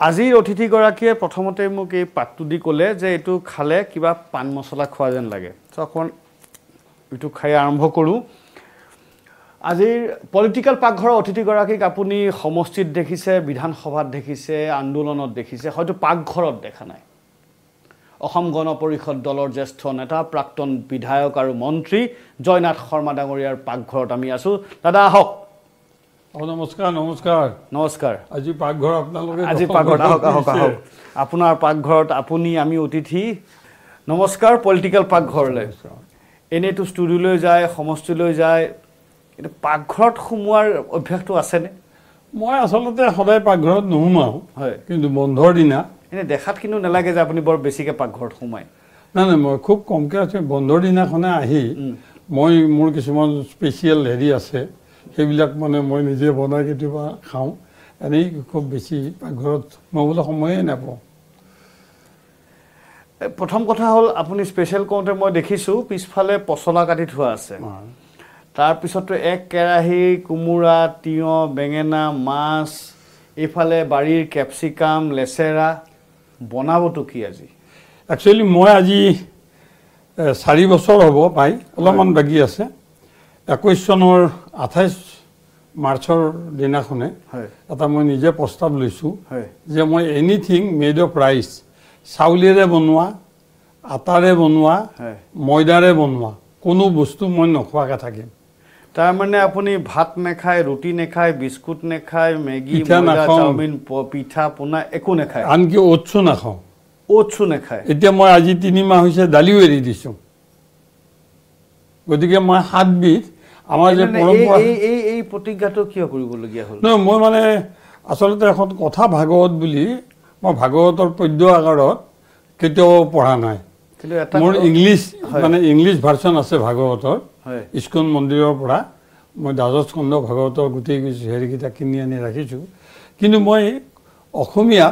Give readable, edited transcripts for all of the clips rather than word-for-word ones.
আজিৰ অতিথিগৰাকীয়ে প্ৰথমতে মোক এই পাতটো দি ক'লে যে এইটো খালে কিবা পান মছলা খোৱা যেন লাগে অকণ এইটো খাই আৰম্ভ কৰোঁ আজিৰ পলিটিকেল পাকঘৰৰ অতিথিগৰাকীক আপুনি সমষ্টিত দেখিছে বিধানসভাত দেখিছে আন্দোলনত দেখিছে হয়তো পাকঘৰত দেখা নাই অসম গণ পৰিষদ দলৰ জ্যেষ্ঠ নেতা প্ৰাক্তন বিধায়ক আৰু মন্ত্ৰী জয়নাথ শৰ্মা ডাঙৰীয়াৰ পাকঘৰত আমি আছোঁ দাদা আহক নমস্কাৰ নমস্কাৰ নমস্কাৰ আজি পাকঘৰ আপোনালোকে আজি পাকঘৰত আহক আপোনাৰ পাকঘৰত আপুনি আমি অতিথি নমস্কাৰ পলিটিকেল পাকঘৰলৈ এনেইতো ষ্টুডিঅ'লৈ যায় সমষ্টিলৈ যায় কিন্তু পাকঘৰত সোমোৱাৰ অভ্যাসটো আছেনে মই আচলতে সদায় পাকঘৰত নোসোমাওঁ হয় কিন্তু বন্ধৰ দিনা এনে দেখাত কিন্তু নালাগে যে আপুনি বৰ বেছিকৈ পাকঘৰত সোমায় নাই নাই মই খুব কমকৈ আছোঁ বন্ধৰ দিনাখনে আহি মই মোৰ কিছুমান স্পেচিয়েল হেৰি আছে সেইবিলাক মানে মই নিজে বনাই কেতিয়াবা খাওঁ এনেই খুব বেছি পাকঘৰত সোমাবলৈ সময়ে নাপাওঁ প্ৰথম কথা হ'ল আপুনি স্পেচিয়েল কওঁতে মই দেখিছোঁ পিছফালে পচলা কাটি থোৱা আছে তাৰপিছতো এক কেৰাহী কোমোৰা তিয়ঁহ বেঙেনা মাছ এইফালে বাৰীৰ কেপচিকাম লেচেৰা বনাবতো কি আজি একচুৱেলি মই আজি 4 বছৰ হ'ব পাই অলপমান বাকী আছে 21 চনৰ 28 মাৰ্চৰ দিনাখনে এটা মই নিজে প্ৰস্তাৱ লৈছোঁ যে মই এনিথিং মেড অফ ৰাইচ চাউলেৰে বনোৱা আটাৰে বনোৱা ময়দাৰে বনোৱা কোনো বস্তু মই নোখোৱাকৈ থাকিম তাৰমানে আপুনি ভাত নেখায় ৰুটি নেখায় বিস্কুট নেখায় মেগী ময়দা চাওমিন পিঠা পোনা একো নেখায় আনকি ওটছো নাখাওঁ ওটছো নেখায় এতিয়া মই আজি 3 মাহ হৈছে দালিও এৰি দিছোঁ গতিকে মই 7 বিধ আমাৰ যে পৰম্পৰা এই প্ৰতিজ্ঞাটো কিয় কৰিবলগীয়া হ'ল নহয় মই মানে আচলতে এখন কথা ভাগৱত বুলি মই ভাগৱতৰ পদ্য আকাৰত কেতিয়াও পঢ়া নাই মোৰ ইংলিছ মানে ইংলিছ ভাৰ্চন আছে ভাগৱতৰ ইস্কন মন্দিৰৰ পৰা মই দ্বাদশ স্কন্ধ ভাগৱতৰ গোটেই হেৰিকেইটা কিনি আনি ৰাখিছোঁ কিন্তু মই অসমীয়া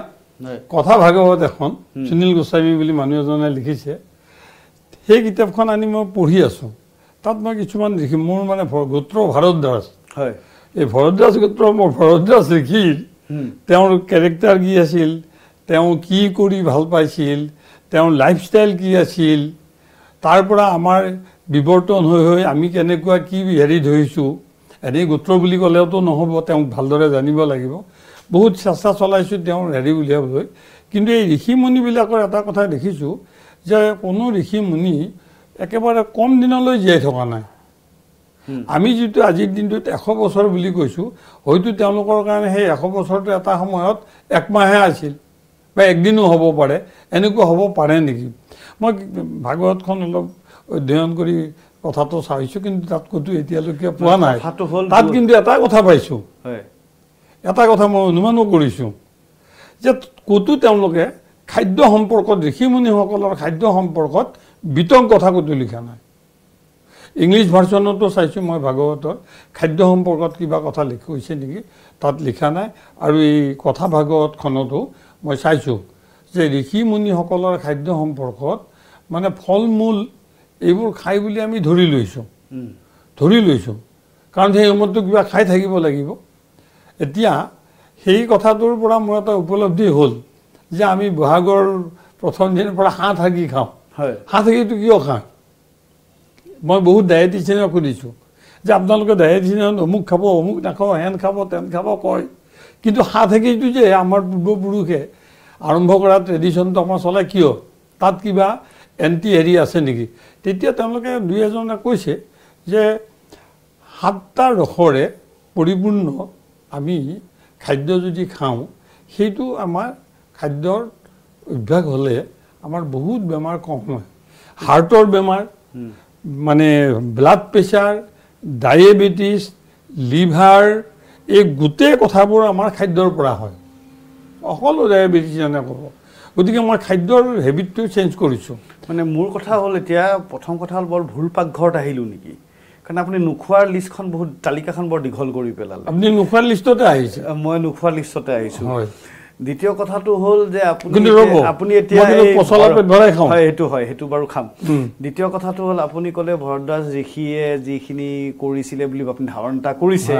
কথা ভাগৱত এখন সুনীল গোস্বামী বুলি মানুহ এজনে লিখিছে সেই কিতাপখন আনি মই পঢ়ি আছোঁ তাত মই কিছুমান লিখি মোৰ মানে গোত্ৰ ভাৰতদাস হয় এই ভৰদ্বাজ গোত্ৰ মোৰ ভৰদ্বাজ লিখি তেওঁৰ কেৰেক্টাৰ কি আছিল তেওঁ কি কৰি ভাল পাইছিল তেওঁৰ লাইফষ্টাইল কি আছিল তাৰ পৰা আমাৰ বিৱৰ্তন হৈ আমি কেনেকুৱা কি হেৰি ধৰিছোঁ এনেই গোত্ৰ বুলি ক'লেওতো নহ'ব তেওঁক ভালদৰে জানিব লাগিব বহুত চেষ্টা চলাইছোঁ তেওঁৰ হেৰি উলিয়াবলৈ কিন্তু এই ঋষিমুনিবিলাকৰ এটা কথা দেখিছোঁ যে কোনো ঋষিমুনি একেবাৰে কম দিনলৈ জীয়াই থকা নাই আমি যিটো আজিৰ দিনটোত 100 বছৰ বুলি কৈছোঁ হয়তো তেওঁলোকৰ কাৰণে সেই 100 বছৰটো এটা সময়ত 1 মাহে আছিল বা একদিনো হ'ব পাৰে এনেকুৱা হ'ব পাৰে নেকি মই ভাগৱতখন অলপ অধ্যয়ন কৰি কথাটো চাইছোঁ কিন্তু তাত ক'তো এতিয়ালৈকে পোৱা নাই তাত কিন্তু এটা কথা পাইছোঁ এটা কথা মই অনুমানো কৰিছোঁ যে ক'তো তেওঁলোকে খাদ্য সম্পৰ্কত ঋষিমুনিসকলৰ খাদ্য সম্পৰ্কত বিতং কথা ক'তো লিখা নাই ইংলিছ ভাৰ্চনতো চাইছোঁ মই ভাগৱতৰ খাদ্য সম্পৰ্কত কিবা কথা লিখা নেকি তাত লিখা নাই আৰু এই কথা ভাগৱতখনতো মই চাইছোঁ যে ঋষিমুনিসকলৰ খাদ্য সম্পৰ্কত মানে ফল মূল এইবোৰ খাই বুলি আমি ধৰি লৈছোঁ কাৰণ সেই সময়ততো কিবা খাই থাকিব লাগিব এতিয়া সেই কথাটোৰ পৰা মোৰ এটা উপলব্ধি হ'ল যে আমি বহাগৰ প্ৰথম দিনৰ পৰা হাঁহ থাকি খাওঁ হাঁহ থাকিটো কিয় খাওঁ মই বহুত ডায়েটিচিয়ানক সুধিছোঁ যে আপোনালোকে ডায়েটিচিয়ান অমুক খাব অমুক নাখাব হেন খাব তেন খাব কয় কিন্তু হাঁহ থাকিটো যে আমাৰ পূৰ্বপুৰুষে আৰম্ভ কৰা ট্ৰেডিশ্যনটো আমাৰ চলাই কিয় তাত কিবা এণ্টি হেৰি আছে নেকি তেতিয়া তেওঁলোকে 2-এজনে কৈছে যে 7টা ৰসৰে পৰিপূৰ্ণ আমি খাদ্য যদি খাওঁ সেইটো আমাৰ খাদ্যৰ অভ্যাস হ'লে আমাৰ বহুত বেমাৰ কম হয় হাৰ্টৰ বেমাৰ মানে ব্লাড প্ৰেছাৰ ডায়েবেটিছ লিভাৰ এই গোটেই কথাবোৰ আমাৰ খাদ্যৰ পৰা হয় সকলো ডায়েবেটিছ ক'ব গতিকে মই খাদ্যৰ হেবিটটো চেঞ্জ কৰিছোঁ মানে মোৰ কথা হ'ল এতিয়া প্ৰথম কথা হ'ল বৰ ভুল পাকঘৰত আহিলোঁ নেকি কাৰণ আপুনি নোখোৱাৰ লিষ্টখন বহুত তালিকাখন বৰ দীঘল কৰি পেলালে আপুনি নোখোৱাৰ লিষ্টতে আহিছে মই নোখোৱাৰ লিষ্টতে আহিছোঁ দ্বিতীয় কথাটো হ'ল যে আপুনি এতিয়া পচলা পেট ভৰাই খাওঁ হয় সেইটো বাৰু খাম দ্বিতীয় কথাটো হ'ল আপুনি ক'লে ভৰদ্বাজ ঋষিয়ে যিখিনি কৰিছিলে বুলি আপুনি ধাৰণা কৰিছে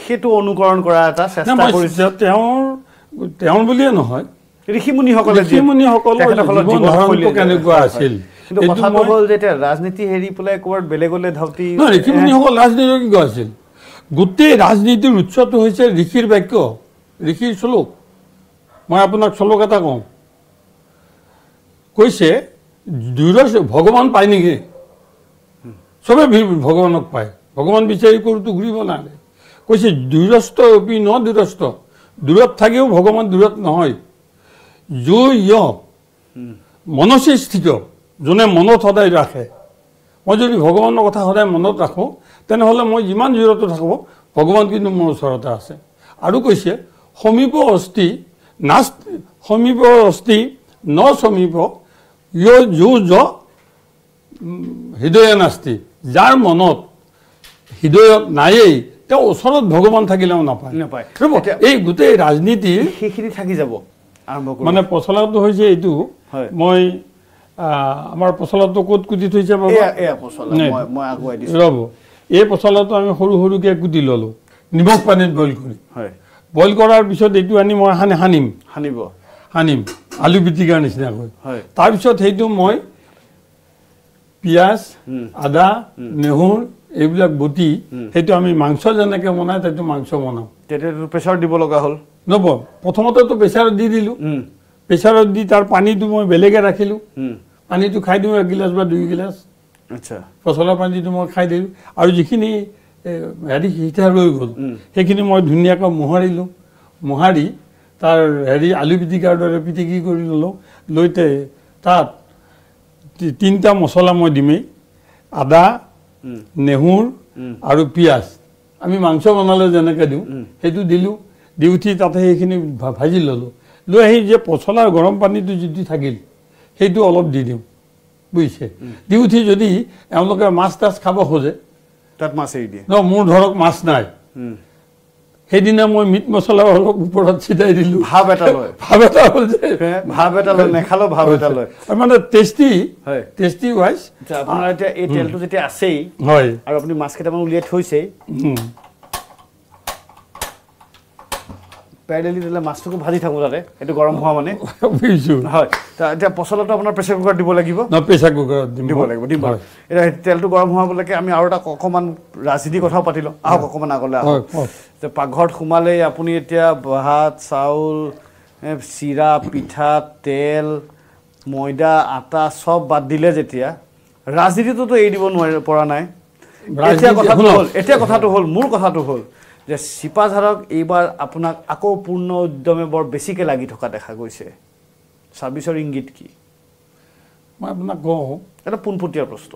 সেইটো অনুকৰণ কৰা এটা চেষ্টা কৰিছে তেওঁৰ তেওঁৰ বুলিয়ে নহয়, ঋষিমুনিসকলৰ জীৱন ধাৰণটো কেনেকুৱা আছিল। কিন্তু কথাটো হ'ল যে এতিয়া ৰাজনীতি হেৰি পেলাই ক'ৰবাত বেলেগলৈ ধাউতি ঋষিমুনিসকল ৰাজনীতি কি আছিল? গোটেই ৰাজনীতিৰ উৎসটো হৈছে ঋষিৰ বাক্য, ঋষিৰ শ্লোক। মই আপোনাক শ্লোক এটা কওঁ, কৈছে ভগৱান পায় নেকি? চবে ভগৱানক পায়, ভগৱান বিচাৰি কৰোঁতো ঘূৰিব নালাগে। কৈছে দূৰস্থ অপি ন দূৰস্থ, দূৰত থাকিও ভগৱান দূৰত নহয়। মনসী স্থিত, যোনে মনত সদায় ৰাখে। মই যদি ভগৱানৰ কথা সদায় মনত ৰাখোঁ তেনেহ'লে মই যিমান দূৰতো থাকোঁ ভগৱান কিন্তু মোৰ ওচৰতে আছে। আৰু কৈছে সমীপ অস্তি ন সমীপ হৃদয় নাস্তি, যাৰ মনত হৃদয়ত নায়েই তেওঁ ওচৰত ভগৱান থাকিলেও নাপায়। এই গোটেই ৰাজনীতিৰ সেইখিনি থাকি যাব আৰম্ভ কৰি মানে পচলাটো হৈছে এইটো। মই আমাৰ পচলাটো ক'ত কুটি থৈছে ৰ'ব, এই পচলাটো আমি সৰু সৰুকৈ কুটি ল'লোঁ নিমখ পানীত বইল কৰি। বইল কৰাৰ পিছত এইটো আনি মই সানিম আলু পিটিকাৰ নিচিনাকৈ। তাৰপিছত সেইটো মই পিঁয়াজ, আদা, নেহুৰ এইবিলাক বটি সেইটো আমি মাংস যেনেকৈ বনাই সেইটো মাংস বনাওঁ। তেতিয়াতো প্ৰেছাৰ দিব লগা হ'ল? নব, প্ৰথমতেতো প্ৰেছাৰত দি দিলোঁ, প্ৰেছাৰত দি তাৰ পানীটো মই বেলেগে ৰাখিলোঁ, পানীটো খাই দিওঁ 1 গিলাচ বা 2 গিলাচ। আচ্ছা, পচলা পানীটো মই খাই দিলোঁ। আৰু যিখিনি হেৰি সিঠা ৰৈ গ'ল সেইখিনি মই ধুনীয়াকৈ মোহাৰিলোঁ, মোহাৰি তাৰ আলু পিটিকাৰ দৰে পিটিকি কৰি ল'লোঁ। লৈ তাত 3টা মছলা মই দিমেই, আদা, নেহুৰ আৰু পিঁয়াজ। আমি মাংস বনালে যেনেকৈ দিওঁ সেইটো দিলোঁ। দি উঠি তাতে সেইখিনি ভাজি ল'লোঁ। লৈ আহি যে পচলাৰ গৰম পানীটো যিটো থাকিল সেইটো অলপ দি দিওঁ, বুজিছে। দি উঠি যদি এওঁলোকে মাছ তাছ খাব খোজে তাত মাছ এৰি দিয়ে। মোৰ ধৰক মাছ নাই, সেইদিনা মই মিট মছলা অলপ ওপৰত ছিটাই দিলোঁ। ভাৱ এটা লয়, নেখালেও ভাৱ এটা লয়, মানে টেষ্টি ৱাইজ। আপোনাৰ এতিয়া এই তেলটো যেতিয়া আছেই হয় আৰু আপুনি মাছ কেইটামান উলিয়াই থৈছেই, পেৰেলি দিলে মাছটোকো ভাজি থাকোঁ তাতে, সেইটো গৰম হোৱা মানে বুজিছোঁ। হয়, এতিয়া পচলাটো আপোনাৰ প্ৰেছাৰ কুকাৰত দিব লাগিব, প্ৰেছাৰ কুকাৰত দিব লাগিব। এতিয়া তেলটো গৰম হোৱালৈকে আমি আৰু এটা অকণমান ৰাজনীতিৰ কথাও পাতি লওঁ। আহক অকণমান আগলৈ আহক। পাকঘৰত সোমালেই আপুনি এতিয়া ভাত, চাউল, চিৰা, পিঠা, তেল, ময়দা, আটা চব বাদ দিলে যেতিয়া ৰাজনীতিটোতো এৰি দিব পৰা নাই। এতিয়া কথাটো হ'ল মোৰ কথাটো হ'ল যে চিপাঝাৰক এইবাৰ আপোনাক আকৌ পূৰ্ণ উদ্যমে বৰ বেছিকৈ লাগি থকা দেখা গৈছে। 26ৰ ইংগিত কি? মই আপোনাক কওঁ, এটা পোনপটীয়া প্ৰশ্ন।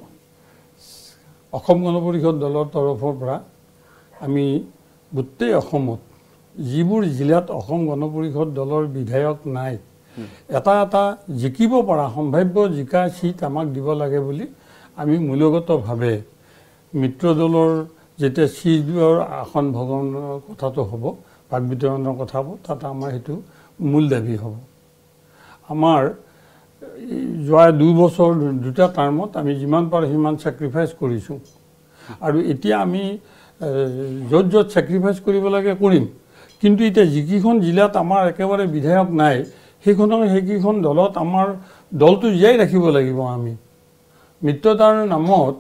অসম গণ পৰিষদ দলৰ তৰফৰ পৰা আমি গোটেই অসমত যিবোৰ জিলাত অসম গণ পৰিষদ দলৰ বিধায়ক নাই, এটা জিকিব পৰা সম্ভাৱ্য জিকা চিট আমাক দিব লাগে বুলি আমি মূলগতভাৱে মিত্ৰ দলৰ যেতিয়া চিটৰ আসন ভগৱানৰ কথাটো হ'ব, ভাগ বিতৰণৰ কথা হ'ব, তাত আমাৰ সেইটো মূল দাবী হ'ব। আমাৰ যোৱা 2 বছৰ 2টা টাৰ্মত আমি যিমান পাৰোঁ সিমান ছেক্ৰিফাইচ কৰিছোঁ। আৰু এতিয়া আমি য'ত ছেক্ৰিফাইচ কৰিব লাগে কৰিম। কিন্তু এতিয়া যিকেইখন জিলাত আমাৰ একেবাৰে বিধায়ক নাই সেইকেইখন দলত আমাৰ দলটো জীয়াই ৰাখিব লাগিব। আমি মিত্ৰতাৰ নামত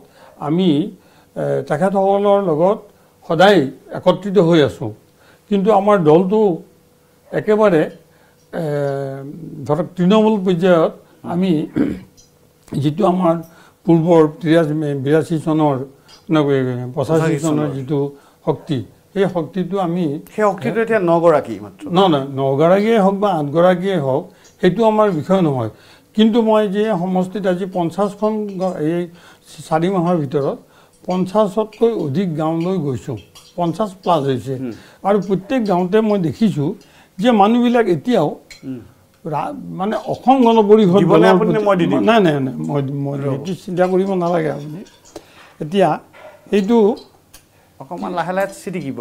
আমি তেখেতসকলৰ লগত সদায় একত্ৰিত হৈ আছোঁ, কিন্তু আমাৰ দলটো একেবাৰে ধৰক তৃণমূল পৰ্যায়ত আমি যিটো আমাৰ পূৰ্বৰ 82 চনৰ 85 চনৰ যিটো শক্তি, সেই শক্তিটো আমি সেই শক্তিটো এতিয়া 9 গৰাকী মাত্ৰ, 9 গৰাকীয়ে হওক বা 8 গৰাকীয়ে হওক সেইটো আমাৰ বিষয় নহয়। কিন্তু মই যে সমষ্টিত আজি 50খন এই 4 মাহৰ ভিতৰত 50তকৈ অধিক গাঁৱলৈ গৈছোঁ, 50+ হৈছে। আৰু প্ৰত্যেক গাঁৱতে মই দেখিছোঁ যে মানুহবিলাক এতিয়াও মানে অসম গণ পৰিষদ নাই, মই সেইটো চিন্তা কৰিব নালাগে আপুনি। এতিয়া সেইটো অকণমান লাহে লাহে চিটিকিব।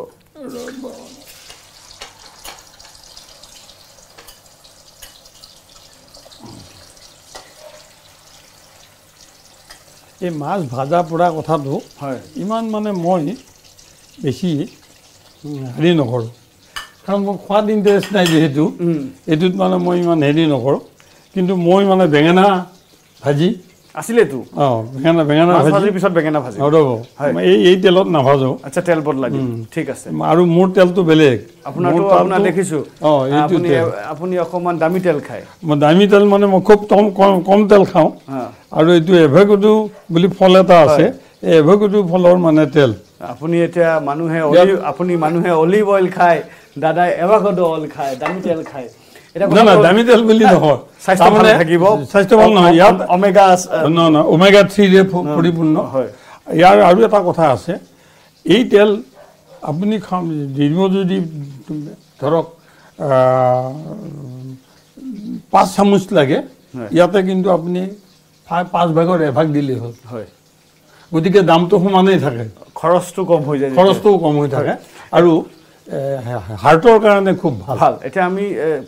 এই মাছ ভাজা পৰা কথাটো ইমান মানে মই বেছি হেৰি নকৰোঁ। কাৰণ মোৰ খোৱাত ইণ্টাৰেষ্ট নাই যিহেতু এইটোত মানে মই ইমান হেৰি নকৰোঁ কিন্তু মই মানে বেঙেনা ভাজি আছিলেতো বেঙেনা ভাজি পিছত বেঙেনা ভাজি ৰ'ব এই তেলত নাভাজোঁ আচ্ছা তেল বদলাই ঠিক আছে আৰু মোৰ তেলটো বেলেগ আপোনাৰ দেখিছোঁ আপুনি অকণমান দামী তেল খায় মই দামী তেল মানে মই খুব কম তেল খাওঁ আৰু এইটো এভেকাডো বুলি ফল এটা আছে এই এভেকাডো ফলৰ মানে তেল আপুনি এতিয়া মানুহে অলিভ অইল খায় দাদাই এভেকাডো অইল খায় দামী তেল খায় দামী তেল বুলি নহয় স্বাস্থ্য ভাল নহয় ইয়াত ওমেগা 3 পৰিপূৰ্ণ ইয়াৰ আৰু এটা কথা আছে এই তেল আপুনি দিব যদি ধৰক 5 চামুচ লাগে ইয়াতে কিন্তু আপুনি 5 ভাগৰ এভাগ দিলেই হ'ল গতিকে দামটো সমানেই থাকে খৰচটো কম হৈ যায় খৰচটোও কম হৈ থাকে আৰু হাৰ্টৰ কাৰণে খুব ভাল এতিয়া আমি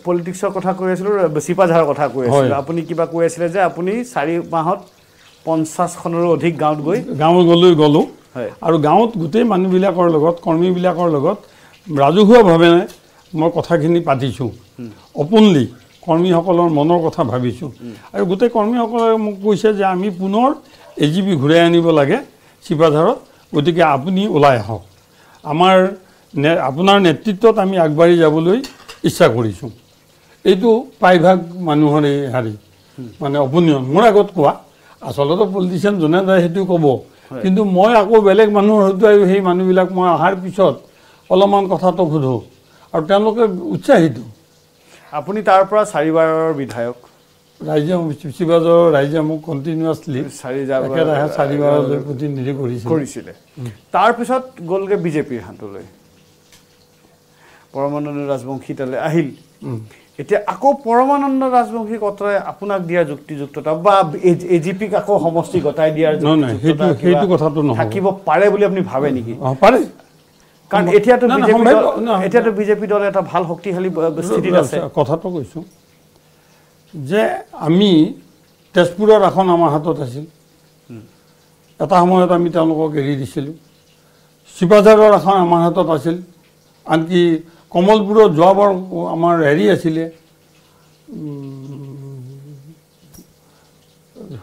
পলিটিক্সৰ কথা কৈ আছিলোঁ চিপাঝাৰৰ কথা কৈ আছিলোঁ আপুনি কিবা কৈ আছিলে যে আপুনি 4 মাহত 50খনৰো অধিক গাঁৱত গ'লোঁ আৰু গাঁৱত গোটেই মানুহবিলাকৰ লগত কৰ্মীবিলাকৰ লগত ৰাজহুৱাভাৱে মই কথাখিনি পাতিছোঁ অপনলি কৰ্মীসকলৰ মনৰ কথা ভাবিছোঁ আৰু গোটেই কৰ্মীসকলে মোক কৈছে যে আমি পুনৰ AGP ঘূৰাই আনিব লাগে চিপাঝাৰত গতিকে আপুনি ওলাই আহক আপোনাৰ নেতৃত্বত আমি আগবাঢ়ি যাবলৈ ইচ্ছা কৰিছোঁ এইটো প্ৰায়ভাগ মানুহৰে মানে অপিনিয়ন মোৰ আগত কোৱা আচলতে পলিটিচিয়ান যোনে যায় সেইটো ক'ব কিন্তু মই আকৌ বেলেগ মানুহৰ হয়তো সেই মানুহবিলাক মই অহাৰ পিছত অলপমান কথাটো সোধোঁ আৰু তেওঁলোকে উৎসাহিত আপুনি তাৰ পৰা 4বাৰৰ বিধায়ক চিপাঝাৰৰ ৰাইজে মোক কণ্টিনিউৱাছলি 4বাৰলৈ প্ৰতিনিধি কৰিছিলে তাৰপিছত গ'লগৈ বিজেপিৰ হাতলৈ পৰমানন্দ ৰাজবংশী তালৈ আহিল এতিয়া আকৌ পৰমানন্দ ৰাজবংশীক অতৰাই আপোনাক দিয়া যুক্তিযুক্ততা বা AGPক আকৌ সমষ্টি গতাই দিয়াৰ সেইটো কথাটো নহয় থাকিব পাৰে বুলি আপুনি ভাবে নেকি পাৰে কাৰণ এতিয়াতো বিজেপি দল এটা ভাল শক্তিশালী স্থিতিত আছে কথাটো কৈছোঁ যে আমি তেজপুৰৰ আসন আমাৰ হাতত আছিল এটা সময়ত আমি তেওঁলোকক এৰি দিছিলোঁ চিপাঝাৰৰ আসন আমাৰ হাতত আছিল আনকি কমলপুৰত যোৱাবাৰ আমাৰ হেৰি আছিলে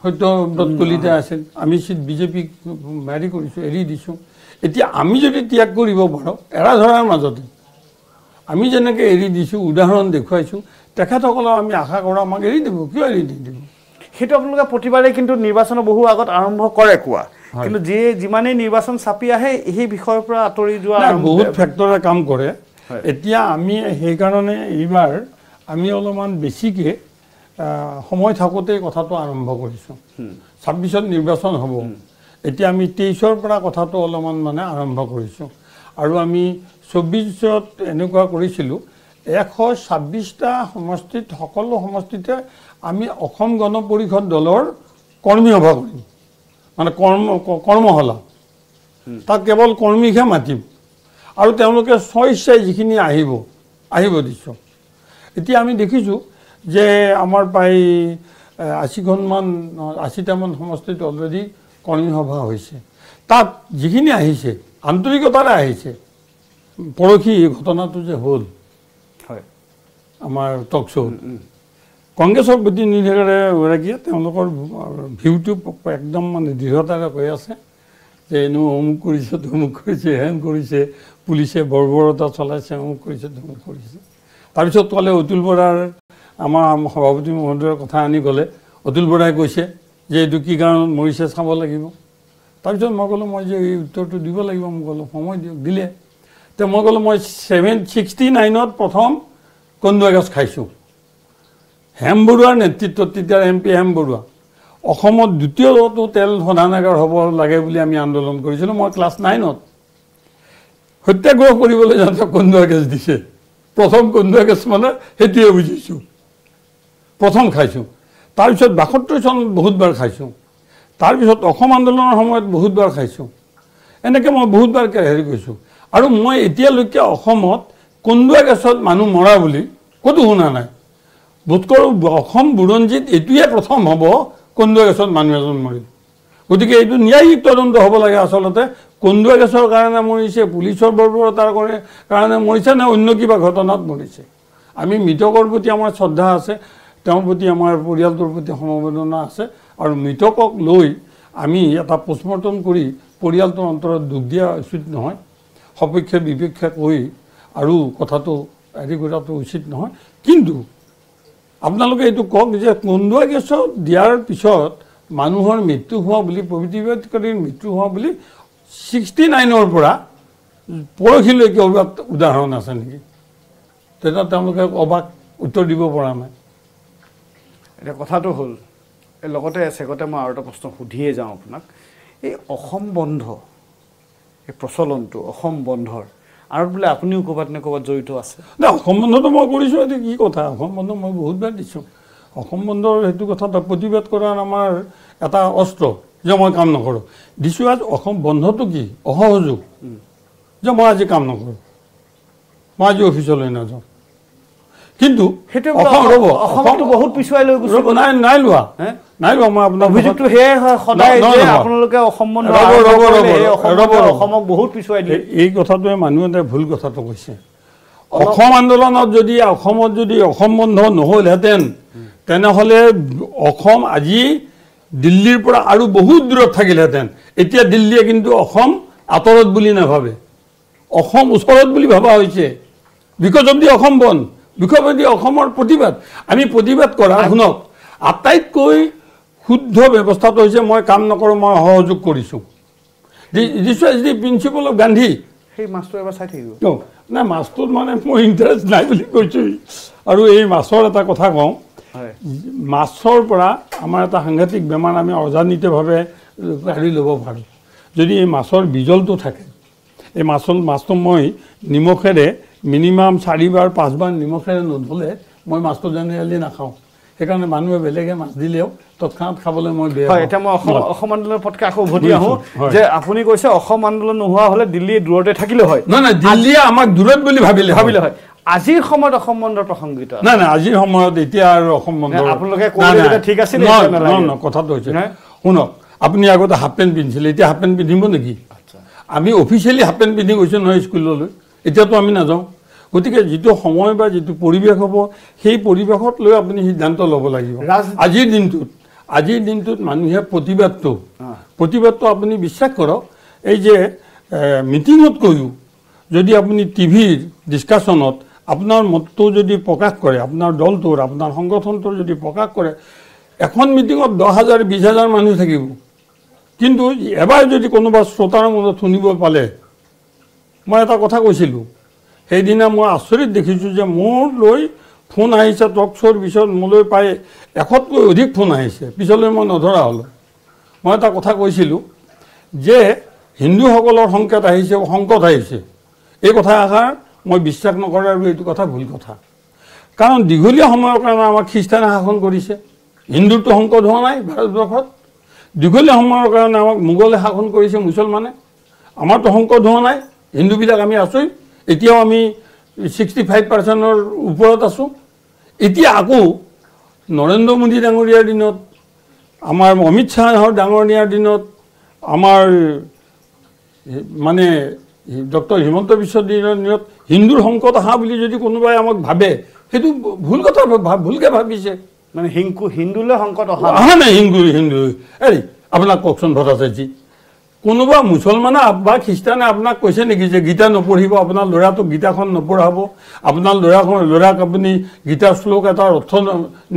সত্যব্ৰত কলিতা আছিল আমি বিজেপিক হেৰি কৰিছোঁ এৰি দিছোঁ এতিয়া আমি যদি ত্যাগ কৰিব পাৰোঁ এৰা ধৰাৰ মাজতে আমি যেনেকৈ এৰি দিছোঁ উদাহৰণ দেখুৱাইছোঁ তেখেতসকলক আমি আশা কৰোঁ আমাক এৰি দিব কিয় এৰি নিদিব সেইটো আপোনালোকে প্ৰতিবাৰে কিন্তু নিৰ্বাচনৰ বহু আগত আৰম্ভ কৰে কোৱা কিন্তু যিমানেই নিৰ্বাচন চাপি আহে সেই বিষয়ৰ পৰা আঁতৰি যোৱা বহুত ফেক্টৰে কাম কৰে এতিয়া আমি সেইকাৰণে এইবাৰ আমি অলপমান বেছিকৈ সময় থাকোঁতেই কথাটো আৰম্ভ কৰিছোঁ 26ত নিৰ্বাচন হ'ব এতিয়া আমি 23ৰ পৰা কথাটো অলপমান মানে আৰম্ভ কৰিছোঁ আৰু আমি 24ত এনেকুৱা কৰিছিলোঁ 126টা সমষ্টিত সকলো সমষ্টিতে আমি অসম গণ পৰিষদ দলৰ কৰ্মী সভা কৰিম মানে কৰ্মশালা তাত কেৱল কৰ্মীকহে মাতিম আৰু তেওঁলোকে স্বইচ্ছাই যিখিনি আহিব দিছোঁ এতিয়া আমি দেখিছোঁ যে আমাৰ প্ৰায় 80টামান সমষ্টিত অলৰেডি কৰ্মী সভা হৈছে তাত যিখিনি আহিছে আন্তৰিকতাৰে আহিছে পৰহি ঘটনাটো যে হ'ল আমাৰ টক শ্ব' কংগ্ৰেছৰ প্ৰতিনিধিগৰাকীয়ে তেওঁলোকৰ ভিউটো একদম মানে দৃঢ়তাৰে কৈ আছে যে এনেও অমুক কৰিছে তমুক কৰিছে হেন কৰিছে পুলিচে বৰ্বৰতা চলাইছে অমুক কৰিছে তমুক কৰিছে তাৰপিছত ক'লে অতুল বৰাৰ আমাৰ সভাপতি মহোদয়ৰ কথা আনি গ'লে অতুল বৰাই কৈছে যে এইটো কি কাৰণত মৰিছে চাব লাগিব তাৰপিছত মই ক'লোঁ মই যে এই উত্তৰটো দিব লাগিব মোক ক'লোঁ সময় দিয়ক দিলে তো মই ক'লোঁ মই 69ত প্ৰথম কন্দুৱা গছ খাইছোঁ হেম বৰুৱাৰ নেতৃত্বত তেতিয়াৰ MP হেম বৰুৱা অসমত দ্বিতীয়টো তেল শোধনাগাৰ হ'ব লাগে বুলি আমি আন্দোলন কৰিছিলোঁ মই ক্লাছ 9ত সত্যাগ্ৰহ কৰিবলৈ যাওঁতে কন্দুৱা গছ দিছে প্ৰথম কন্দুৱা গছ মানে সেইটোৱে বুজিছোঁ প্ৰথম খাইছোঁ তাৰপিছত 72 চনত বহুতবাৰ খাইছোঁ তাৰপিছত অসম আন্দোলনৰ সময়ত বহুতবাৰ খাইছোঁ এনেকৈ মই বহুতবাৰ হেৰি কৰিছোঁ আৰু মই এতিয়ালৈকে অসমত কন্দুৱা গছত মানুহ মৰা বুলি ক'তো শুনা নাই বোধ কৰোঁ অসম বুৰঞ্জীত এইটোৱে প্ৰথম হ'ব কন্দুৱা গছত মানুহ এজন মৰিল গতিকে এইটো ন্যায়িক তদন্ত হ'ব লাগে আচলতে কন্দুৱা গেছৰ কাৰণে মৰিছে পুলিচৰ বৰ্বৰতাৰ কাৰণে মৰিছে নে অন্য কিবা ঘটনাত মৰিছে আমি মৃতকৰ প্ৰতি আমাৰ শ্ৰদ্ধা আছে তেওঁৰ প্ৰতি আমাৰ পৰিয়ালটোৰ প্ৰতি সমবেদনা আছে আৰু মৃতকক লৈ আমি এটা পোষ্টমৰ্টম কৰি পৰিয়ালটোৰ অন্তৰত দুখ দিয়া উচিত নহয় সপক্ষে বিপক্ষে কৈ আৰু কথাটো হেৰি কৰাটো উচিত নহয় কিন্তু আপোনালোকে এইটো কওক যে কন্দুৱা গেছত দিয়াৰ পিছত মানুহৰ মৃত্যু হোৱা বুলি প্ৰবৃত্তিবাদীৰ মৃত্যু হোৱা বুলি 69ৰ পৰা পৰহিলৈকে উদাহৰণ আছে নেকি তেতিয়া তেওঁলোকে অবাক উত্তৰ দিব পৰা নাই এতিয়া কথাটো হ'ল লগতে চেগতে মই আৰু এটা প্ৰশ্ন সুধিয়ে যাওঁ আপোনাক এই অসম বন্ধ এই প্ৰচলনটো অসম বন্ধৰ আৰু বোলে আপুনিও ক'ৰবাত নে ক'ৰবাত জড়িত আছে না অসম বন্ধটো মই কৰিছোঁ এইটো কি কথা অসম বন্ধ মই বহুতবাৰ দিছোঁ অসম বন্ধৰ সেইটো কথা প্ৰতিবাদ কৰাৰ আমাৰ এটা অস্ত্ৰ যে মই কাম নকৰোঁ দিছোঁ আজ অসম বন্ধটো কি অসহযোগ যে মই আজি কাম নকৰোঁ মই আজি অফিচলৈ নাযাওঁ কিন্তু অসমটো বহুত পিছুৱাই লৈ গৈছে নাই লোৱা মই আপোনাৰ অভিযোগটো সেয়াই হয় সদায় যে আপোনালোকে অসম বন্ধ অসমক বহুত পিছুৱাই দিয়ে এই কথাটোৱে মানুহে ভুল কথাটো কৈছে অসম আন্দোলনত যদি অসমত যদি অসম বন্ধ নহ'লহেঁতেন তেনেহ'লে অসম আজি দিল্লীৰ পৰা আৰু বহুত দূৰত থাকিলহেঁতেন এতিয়া দিল্লীয়ে কিন্তু অসম আঁতৰত বুলি নাভাবে অসম ওচৰত বুলি ভাবা হৈছে বিকজ অফ দি অসম বন্ধ বিকজ অফ দি অসমৰ প্ৰতিবাদ আমি প্ৰতিবাদ কৰা শুনক আটাইতকৈ শুদ্ধ ব্যৱস্থাটো হৈছে মই কাম নকৰোঁ মই সহযোগ কৰিছোঁ this is the principle of Gandhi সেই মাছটো এবাৰ চাই থাকিব নাই মাছটোত মানে মই ইণ্টাৰেষ্ট নাই বুলি কৈছোঁ আৰু এই মাছৰ এটা কথা কওঁ মাছৰ পৰা আমাৰ এটা সাংঘাতিক বেমাৰ আমি অজানিতভাৱে কাঢ়ি ল'ব পাৰোঁ যদি এই মাছৰ বিজলটো থাকে এই মাছটো মই নিমখেৰে মিনিমাম 4 বা 5 বাৰ নিমখেৰে নধুলে মই মাছটো জেনেৰেলি নাখাওঁ সেইকাৰণে মানুহে বেলেগে মাছ দিলেও তৎক্ষণাত খাবলৈ মই বেয়া হয় এতিয়া মই অসম আন্দোলনৰ পটকে আকৌ উভতি আহোঁ যে আপুনি কৈছে অসম আন্দোলন নোহোৱা হ'লে দিল্লী দূৰতে থাকিলে হয় নাই দিল্লীয়ে আমাক দূৰত বুলি ভাবিলে হয় আজিৰ সময়ত অসম বন্ধৰ প্ৰসংগিত নাই আজিৰ সময়ত এতিয়া আৰু অসম বন্ধ আপোনালোকে ঠিক আছিল কথাটো হৈছে শুনক আপুনি আগতে হাফ পেণ্ট পিন্ধিছিলে এতিয়া হাফ পেণ্ট পিন্ধিব নেকি আমি অফিচিয়েলি হাফ পেণ্ট পিন্ধি গৈছোঁ নহয় স্কুললৈ এতিয়াতো আমি নাযাওঁ গতিকে যিটো সময় বা যিটো পৰিৱেশ হ'ব সেই পৰিৱেশত লৈ আপুনি সিদ্ধান্ত ল'ব লাগিব আজিৰ দিনটোত মানুহে প্ৰতিবাদটো আপুনি বিশ্বাস কৰক এই যে মিটিঙতকৈও যদি আপুনি টিভিৰ ডিছকাশ্যনত আপোনাৰ মতটো যদি প্ৰকাশ কৰে আপোনাৰ দলটোৰ আপোনাৰ সংগঠনটোৰ যদি প্ৰকাশ কৰে এখন মিটিঙত 10,000 20,000 মানুহ থাকিব কিন্তু এবাৰ যদি কোনোবা শ্ৰোতাৰ মনত শুনিব পালে মই এটা কথা কৈছিলোঁ সেইদিনা মই আচৰিত দেখিছোঁ যে মোৰ লৈ ফোন আহিছে টক শ্ব'ৰ পিছত মোলৈ প্ৰায় 100তকৈ অধিক ফোন আহিছে পিছলৈ মই নধৰা হ'লোঁ মই এটা কথা কৈছিলোঁ যে হিন্দুসকলৰ সংকট আহিছে এই কথা এষাৰ মই বিশ্বাস নকৰোঁ আৰু এইটো কথা ভুল কথা কাৰণ দীঘলীয়া সময়ৰ কাৰণে আমাক খ্ৰীষ্টানে শাসন কৰিছে হিন্দুৰটো সংকট হোৱা নাই ভাৰতবৰ্ষত দীঘলীয়া সময়ৰ কাৰণে আমাক মোগলে শাসন কৰিছে মুছলমানে আমাৰতো সংকট হোৱা নাই হিন্দুবিলাক আমি আছোঁই এতিয়াও আমি 65%ৰ ওপৰত আছোঁ এতিয়া আকৌ নৰেন্দ্ৰ মোদী ডাঙৰীয়াৰ দিনত আমাৰ অমিত শ্বাহৰ ডাঙৰীয়াৰ দিনত আমাৰ মানে ডক্টৰ হিমন্ত বিশ্ব শৰ্মাৰ দিনত হিন্দুৰ সংকট অহা বুলি যদি কোনোবাই আমাক ভাবে সেইটো ভুল কথা ভুলকৈ ভাবিছে মানে হিন্দুলৈ সংকট অহা নাই হিন্দু আপোনাক কওকচোন ভট্টাচাৰ্যজী কোনোবা মুছলমানে বা খ্ৰীষ্টানে আপোনাক কৈছে নেকি যে গীতা নপঢ়িব আপোনাৰ ল'ৰাটোক গীতাখন নপঢ়াব আপোনাৰ ল'ৰাক আপুনি গীতাৰ শ্লোক এটাৰ অৰ্থ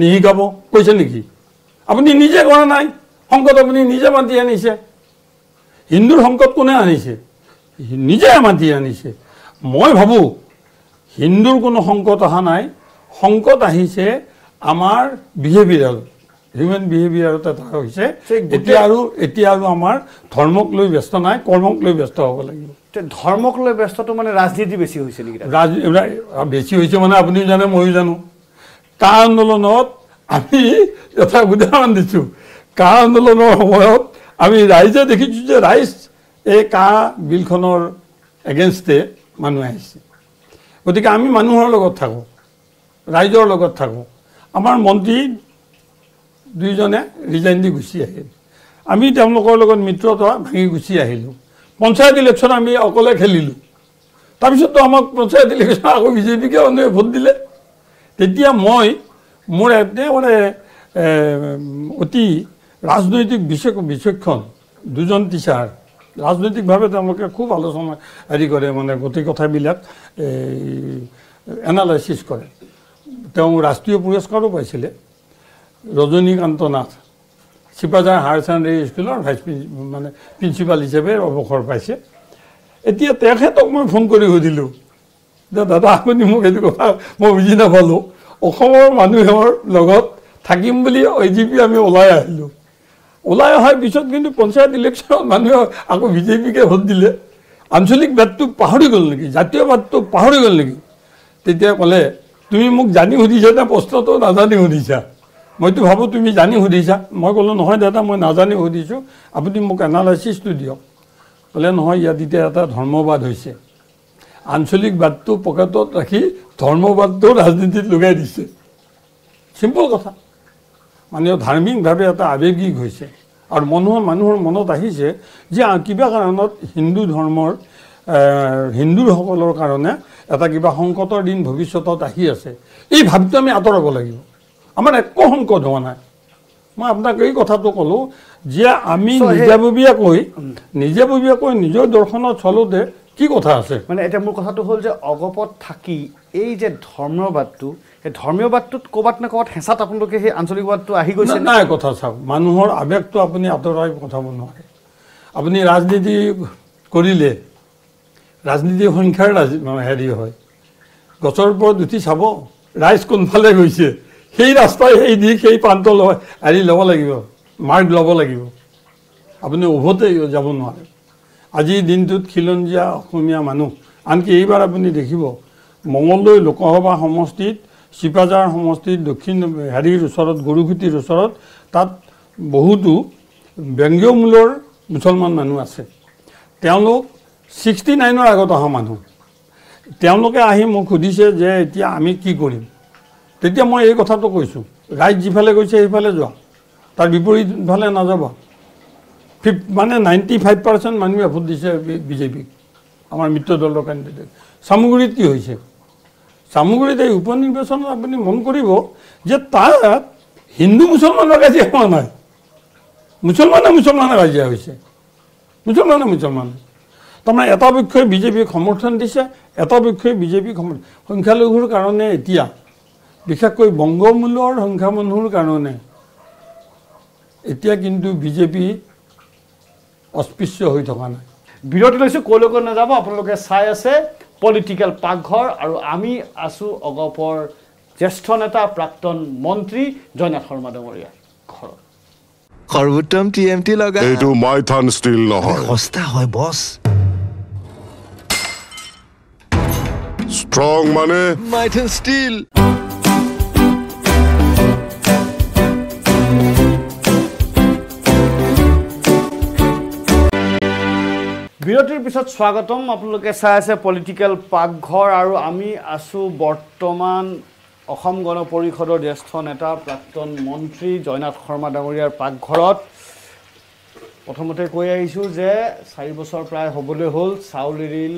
নিশিকাব কৈছে নেকি আপুনি নিজে কৰা নাই সংকট আপুনি নিজে মাতি আনিছে হিন্দুৰ সংকট কোনে আনিছে নিজে মাতি আনিছে মই ভাবোঁ হিন্দুৰ কোনো সংকট অহা নাই সংকট আহিছে আমাৰ বিহেভিয়াৰ হিউমেন বিহেভিয়াৰত এটা হৈছে এতিয়া আৰু আমাৰ ধৰ্মক লৈ ব্যস্ত নাই কৰ্মক লৈ ব্যস্ত হ'ব লাগিব ধৰ্মক লৈ ব্যস্তটো মানে ৰাজনীতি বেছি হৈছে নেকি বেছি হৈছে মানে আপুনি জানে ময়ো জানো কা আন্দোলনত আমি এটা উদাহৰণ দিছোঁ কা আন্দোলনৰ সময়ত আমি ৰাইজে দেখিছোঁ যে ৰাইজ এই কা বিলখনৰ এগেইনষ্টে মানুহ আহিছে গতিকে আমি মানুহৰ লগত থাকোঁ ৰাইজৰ লগত থাকোঁ আমাৰ মন্ত্ৰী 2জনে ৰিজাইন দি গুচি আহিল আমি তেওঁলোকৰ লগত মিত্ৰতা ভাঙি গুচি আহিলোঁ পঞ্চায়ত ইলেকশ্যন আমি অকলে খেলিলোঁ তাৰপিছততো আমাক পঞ্চায়ত ইলেকশ্যন আকৌ বিজেপিকে মানুহে ভোট দিলে তেতিয়া মই মোৰ একেবাৰে অতি ৰাজনৈতিক বিচক্ষণ দুজন টিচাৰ ৰাজনৈতিকভাৱে তেওঁলোকে খুব আলোচনা হেৰি কৰে মানে গোটেই কথাবিলাক এনালাইচিছ কৰে তেওঁ ৰাষ্ট্ৰীয় পুৰস্কাৰো পাইছিলে ৰজনীকান্ত নাথ চিপাঝাৰ হায়াৰ ছেকেণ্ডেৰী স্কুলৰ মানে প্ৰিন্সিপাল হিচাপে অৱসৰ পাইছে এতিয়া তেখেতক মই ফোন কৰি সুধিলোঁ যে দাদা আপুনি মোক এইটো কথা মই বুজি নাপালোঁ অসমৰ মানুহৰ লগত থাকিম বুলি AGP আমি ওলাই আহিলোঁ ওলাই অহাৰ পিছত কিন্তু পঞ্চায়ত ইলেকশ্যনত মানুহে আকৌ বিজেপিকে ভোট দিলে আঞ্চলিক বাদটো পাহৰি গ'ল নেকি জাতীয় বাদটো পাহৰি গ'ল নেকি তেতিয়া ক'লে তুমি মোক জানি সুধিছা নে প্ৰশ্নটো নাজানি সুধিছা মইতো ভাবোঁ তুমি জানি সুধিছা মই ক'লোঁ নহয় দাদা মই নাজানি সুধিছোঁ আপুনি মোক এনালাইচিছটো দিয়ক ক'লে নহয় ইয়াত এতিয়া এটা ধৰ্মবাদ হৈছে আঞ্চলিক বাদটো পকেটত ৰাখি ধৰ্মবাদটো ৰাজনীতিত লগাই দিছে চিম্পল কথা মানে ধাৰ্মিকভাৱে এটা আৱেগিক হৈছে আৰু মানুহৰ মনত আহিছে যে কিবা কাৰণত হিন্দু ধৰ্মৰ হিন্দুসকলৰ কাৰণে এটা কিবা সংকটৰ দিন ভৱিষ্যতত আহি আছে এই ভাৱটো আমি আঁতৰাব লাগিব আমাৰ একো সংকট হোৱা নাই মই আপোনাক এই কথাটো ক'লোঁ যে আমি নিজাববীয়াকৈ নিজৰ দৰ্শনত চলোতে কি কথা আছে মানে এতিয়া মোৰ কথাটো হ'ল যে অগপত থাকি এই যে ধৰ্মীয়বাদটো এই ধৰ্মীয়বাদটোত ক'ৰবাত নে ক'ৰবাত হেঁচাত আপোনালোকে সেই আঞ্চলিকবাদটো আহি গৈছে নাই কথা চাওক মানুহৰ আৱেগটো আপুনি আঁতৰাই পঠাব নোৱাৰে আপুনি ৰাজনীতি কৰিলে ৰাজনীতি সংখ্যাৰ হেৰি হয় গছৰ ওপৰত উঠি চাব ৰাইজ কোনফালে গৈছে সেই ৰাস্তাই সেই দিশ সেই প্ৰান্ত হেৰি ল'ব লাগিব মাৰ্ক ল'ব লাগিব আপুনি উভতে যাব নোৱাৰে আজিৰ দিনটোত খিলঞ্জীয়া অসমীয়া মানুহ আনকি এইবাৰ আপুনি দেখিব মঙলদৈ লোকসভা সমষ্টিত চিপাঝাৰ সমষ্টিত দক্ষিণ হেৰিৰ ওচৰত গৰুখুটিৰ ওচৰত তাত বহুতো বেংগীয় মূলৰ মুছলমান মানুহ আছে তেওঁলোক 69ৰ আগত অহা মানুহ তেওঁলোকে আহি মোক সুধিছে যে এতিয়া আমি কি কৰিম তেতিয়া মই এই কথাটো কৈছোঁ ৰাইজ যিফালে গৈছে সেইফালে যোৱা তাৰ বিপৰীত ফালে নাযাব মানে 95% মানুহে ভোট দিছে বিজেপিক আমাৰ মিত্ৰ দলৰ কেণ্ডিডেট চামগুৰিত কি হৈছে চামগুৰিত এই উপ নিৰ্বাচনত আপুনি মন কৰিব যে তাত হিন্দু মুছলমানৰ কাজিয়া হোৱা নাই মুছলমানে কাজিয়া হৈছে মুছলমানে তাৰমানে এটা পক্ষই বিজেপিক সমৰ্থন দিছে এটা পক্ষই বিজেপিক সংখ্যালঘুৰ কাৰণে এতিয়া বিশেষকৈ বংগমূলৰ সংখ্যা মানুহৰ কাৰণে এতিয়া কিন্তু বিজেপি অস্পৃশ্য হৈ থকা নাই বিৰতি লৈছোঁ ক'লৈকে নাযাব আপোনালোকে চাই আছে পলিটিকেল পাকঘৰ আৰু আমি আছোঁ অগপৰ জ্যেষ্ঠ নেতা প্ৰাক্তন মন্ত্ৰী জয়নাথ শৰ্মা ডাঙৰীয়া ঘৰত সৰ্বোত্তম TMT লগা এইটো মাইথান ষ্টিল নহয় সস্তা হয় বছ ষ্ট্ৰং মানে মাইথান ষ্টিল বিৰতিৰ পিছত স্বাগতম আপোনালোকে চাই আছে পলিটিকেল পাকঘৰ আৰু আমি আছোঁ বৰ্তমান অসম গণ পৰিষদৰ জ্যেষ্ঠ নেতা প্ৰাক্তন মন্ত্ৰী জয়নাথ শৰ্মা ডাঙৰীয়াৰ পাকঘৰত প্ৰথমতে কৈ আহিছোঁ যে 4 বছৰ প্ৰায় হ'বলৈ হ'ল চাউল এৰিল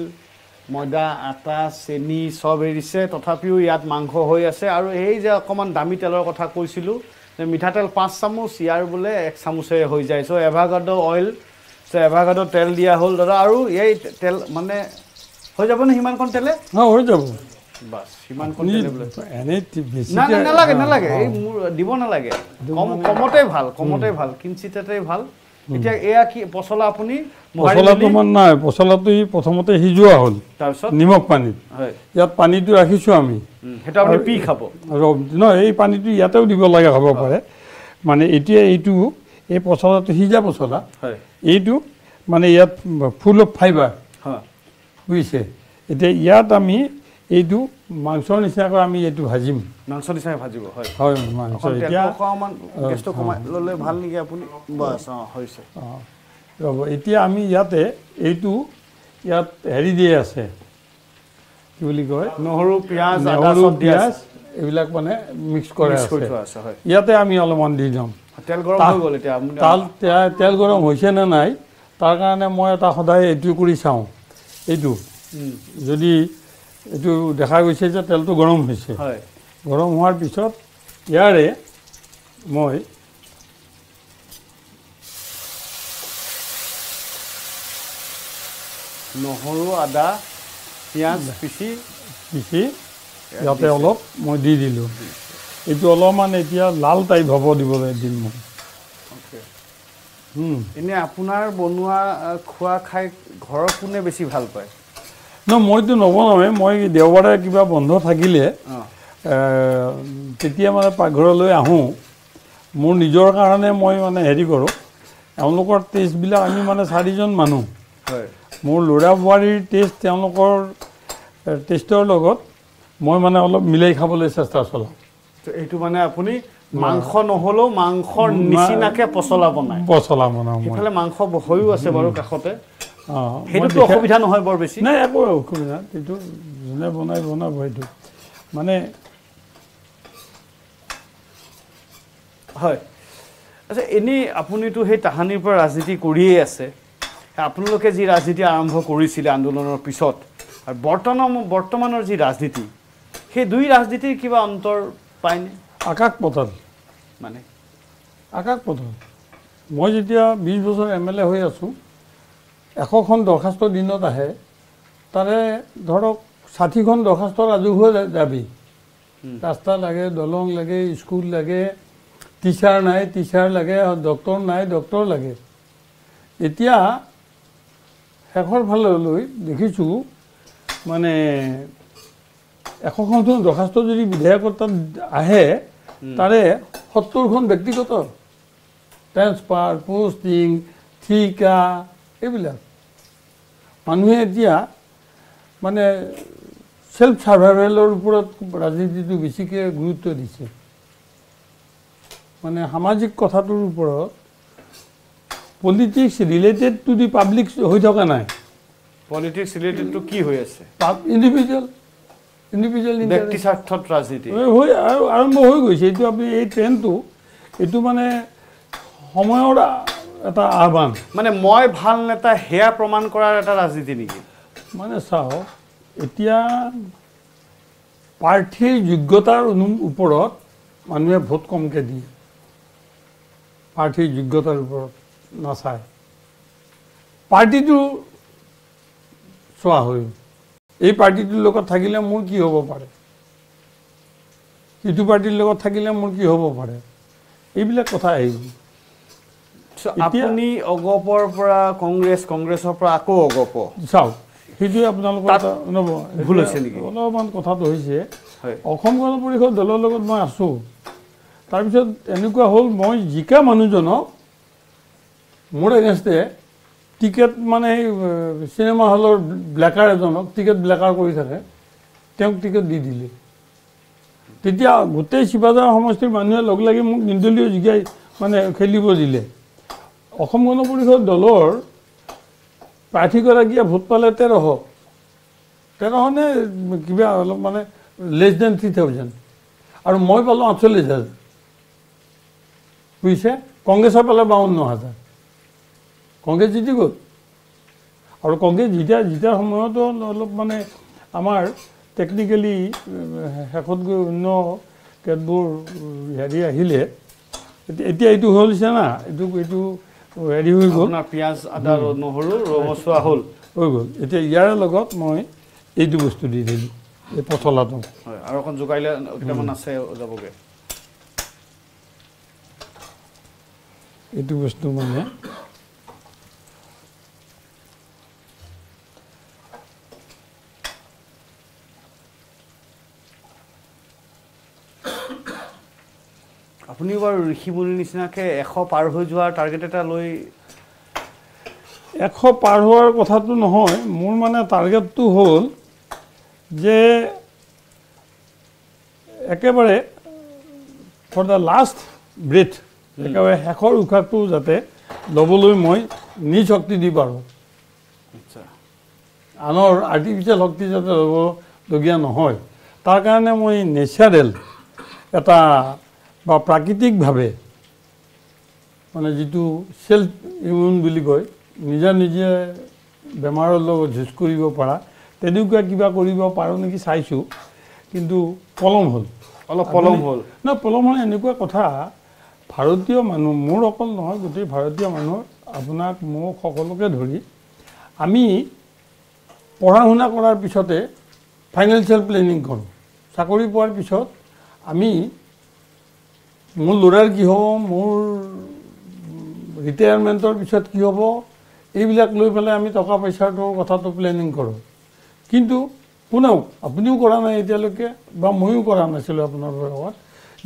ময়দা আটা চেনি চব এৰিছে তথাপিও ইয়াত মাংস হৈ আছে আৰু এই যে অকণমান দামী তেলৰ কথা কৈছিলোঁ যে মিঠাতেল 5 চামুচ ইয়াৰ বোলে 1 চামুচে হৈ যায় চ' এভাকাডো অইল এভাকাডো তেল দিয়া হ'ল দাদা আৰু এই তেল মানে হৈ যাবনে সিমানকণ তেলে হৈ যাব বাছ সিমানকণ তেলে বোলে এনেই নালাগে এই মোৰ দিব নালাগে কমতে ভাল কিঞ্চিততে ভাল এতিয়া এয়া কি পচলা আপুনি পচলাটো মান নাই পচলাটো প্ৰথমতে সিজোৱা হ'ল তাৰপিছত নিমখ পানীত ইয়াত পানীটো ৰাখিছোঁ আমি সেইটো আপুনি পি খাব নহয় এই পানীটো ইয়াতেও দিব লাগে হ'ব পাৰে মানে এতিয়া এইটো এই পচলাটো সিজা পচলা এইটো মানে ইয়াত ফুল অফ ফাইবাৰ বুজিছে এতিয়া ইয়াত আমি এইটো মাংসৰ নিচিনাকৈ আমি এইটো ভাজিম মাংস নিচিনাকৈ ভাজিব হয় মাংস এতিয়া অকণমান গেছটো কমাই ল'লে ভাল নেকি আপুনি বাছ হৈছে ৰ'ব এতিয়া আমি ইয়াতে এইটো ইয়াত হেৰি দিয়ে আছে কি বুলি কয় নহৰু পিঁয়াজ পিঁয়াজ এইবিলাক মানে মিক্স কৰে মিক্স কৰি আছে থোৱা আছে হয় ইয়াতে আমি অলপমান দি যাম তেল গৰম হৈ গ'ল এতিয়া আপুনি তেল গৰম হৈছে নে নাই তাৰ কাৰণে মই এটা সদায় এইটো কৰি চাওঁ এইটো যদি এইটো দেখা গৈছে যে তেলটো গৰম হৈছে হয় গৰম হোৱাৰ পিছত ইয়াৰে মই নহৰু আদা পিঁয়াজ পিচি ইয়াতে অলপ মই দি দিলোঁ এইটো অলপমান এতিয়া লাল টাইপ হ'ব দিবলৈ দিম মই এনে আপোনাৰ বনোৱা খোৱা খাই ঘৰৰ কোনে বেছি ভাল পায় মইতো নবনাওঁৱে মই দেওবাৰে কিবা বন্ধ থাকিলে তেতিয়া মানে পাকঘৰলৈ আহোঁ মোৰ নিজৰ কাৰণে মই মানে হেৰি কৰোঁ এওঁলোকৰ টেষ্টবিলাক আমি মানে 4জন মানুহ হয় মোৰ ল'ৰা বোৱাৰীৰ টেষ্ট তেওঁলোকৰ টেষ্টৰ লগত মই মানে অলপ মিলাই খাবলৈ চেষ্টা চলাওঁ এইটো মানে আপুনি মাংস নহ'লেও মাংসৰ নিচিনাকে পচলা বনায় সেইফালে মাংস হৈও আছে বাৰু কাষতে সেইটোতো অসুবিধা নহয় বৰ বেছি নাই একো অসুবিধা এইটো যোনে বনাব এইটো মানে হয় আচ্ছা এনেই আপুনিতো সেই তাহানিৰ পৰা ৰাজনীতি কৰিয়েই আছে আপোনালোকে যি ৰাজনীতি আৰম্ভ কৰিছিলে আন্দোলনৰ পিছত আৰু বৰ্তমানৰ যি ৰাজনীতি সেই দুই ৰাজনীতিৰ কিবা অন্তৰ পায়নে আকাশ পাতাল মানে আকাশ পাতাল মই যেতিয়া 20 বছৰ MLA হৈ আছোঁ 100খন দৰখাস্ত দিনত আহে তাৰে ধৰক 60খন দৰখাস্ত ৰাজহুৱা দাবী ৰাস্তা লাগে দলং লাগে স্কুল লাগে টিচাৰ নাই টিচাৰ লাগে ডক্টৰ নাই ডক্টৰ লাগে এতিয়া শেষৰ ফাললৈ দেখিছোঁ মানে 100খন দৰখাস্ত যদি বিধায়কৰ তাত আহে তাৰে 70খন ব্যক্তিগত ট্ৰেন্সফাৰ পোষ্টিং ঠিকা এইবিলাক মানুহে এতিয়া মানে সেলফ সাৰ্ভাইভেলৰ ওপৰত ৰাজনীতিটো বেছিকৈ গুৰুত্ব দিছে মানে সামাজিক কথাটোৰ ওপৰত politics related to the public হৈ থকা নাই পলিটিক্স ৰিলেটেড টু কি হৈ আছে ইণ্ডিভিজুৱেল ব্যক্তি স্বাৰ্থত ৰাজনীতি হৈ আৰম্ভ হৈ গৈছে এইটো আপুনি এই ট্ৰেণ্ডটো এইটো মানে সময়ৰ এটা আহ্বান মানে মই ভাল নেতা হেয়া প্ৰমাণ কৰাৰ এটা ৰাজনীতি নেকি মানে চাওক এতিয়া প্ৰাৰ্থীৰ যোগ্যতাৰ ওপৰত মানুহে ভোট কমকৈ দিয়ে প্ৰাৰ্থীৰ যোগ্যতাৰ ওপৰত নাচায় পাৰ্টিটো চোৱা হৈ এই পাৰ্টিটোৰ লগত থাকিলে মোৰ কি হ'ব পাৰে সিটো পাৰ্টিৰ লগত থাকিলে মোৰ কি হ'ব পাৰে এইবিলাক কথা আহিব আপুনি অগপৰ পৰা কংগ্ৰেছৰ পৰা আকৌ অগপ চাওক সেইটোৱে আপোনালোকৰ ভুল হৈছে নেকি অলপমান কথাটো হৈছে অসম গণ পৰিষদ দলৰ লগত মই আছোঁ তাৰপিছত এনেকুৱা হ'ল মই জিকা মানুহজনক মোৰ এগেইনষ্টে টিকেট মানে চিনেমা হলৰ ব্লেকাৰ এজনক টিকেট ব্লেকাৰ কৰি থাকে তেওঁক টিকেট দি দিলে তেতিয়া গোটেই শিৱাজাৰ সমষ্টিৰ মানুহে লগ লাগি মোক নিৰ্দলীয় জিকাই মানে খেলিব দিলে অসম গণ পৰিষদ দলৰ প্ৰাৰ্থীগৰাকীয়ে ভোট পালে 1300 নে কিবা অলপ মানে লেছ দেন 3000 আৰু মই পালোঁ 48,000 বুজিছে কংগ্ৰেছে পালে 52,000 কংগ্ৰেছ জিতি গ'ল আৰু কংগ্ৰেছ জিতাৰ সময়তো অলপ মানে আমাৰ টেকনিকেলি শেষত গৈ অন্য কেতবোৰ হেৰি আহিলে এতিয়া এইটো হৈছে না এইটো হেৰি হৈ গ'ল পিঁয়াজ আদা নহৰু ৰঙচুৱা হৈ গ'ল এতিয়া ইয়াৰ লগত মই এইটো বস্তু দি দিলোঁ এই পচলাটো হয় আৰু অকণ জোকাৰিলে কেইটামান আছে যাবগৈ এইটো বস্তু মানে আপুনি বাৰু ঋষিমুনিৰ নিচিনাকৈ 100 পাৰ হৈ যোৱাৰ টাৰ্গেট এটা লৈ 100 পাৰ হোৱাৰ কথাটো নহয় মোৰ মানে টাৰ্গেটটো হ'ল যে একেবাৰে ফৰ দ্য লাষ্ট ব্ৰেথ একেবাৰে শেষৰ উশাহটো যাতে ল'বলৈ মই নিজ শক্তি দি পাৰোঁ আনৰ আৰ্টিফিচিয়েল শক্তি যাতে ল'বলগীয়া নহয় তাৰ কাৰণে মই নেচাৰেল এটা বা প্ৰাকৃতিকভাৱে মানে যিটো সেল্ফ ইমিউন বুলি কয় নিজে বেমাৰৰ লগত যুঁজ কৰিব পৰা তেনেকুৱা কিবা কৰিব পাৰোঁ নেকি চাইছোঁ কিন্তু পলম হ'ল অলপ পলম হ'ল পলম হ'ল এনেকুৱা কথা ভাৰতীয় মানুহ মোৰ অকল নহয় গোটেই ভাৰতীয় মানুহ আপোনাক মোক সকলোকে ধৰি আমি পঢ়া শুনা কৰাৰ পিছতে ফাইনেন্সিয়েল প্লেনিং কৰোঁ চাকৰি পোৱাৰ পিছত আমি মোৰ ল'ৰাৰ কি হ'ব মোৰ ৰিটায়াৰমেণ্টৰ পিছত কি হ'ব এইবিলাক লৈ পেলাই আমি টকা পইচাটোৰ কথাটো প্লেনিং কৰোঁ কিন্তু কোনেও আপুনিও কৰা নাই এতিয়ালৈকে বা ময়ো কৰা নাছিলোঁ আপোনাৰ লগত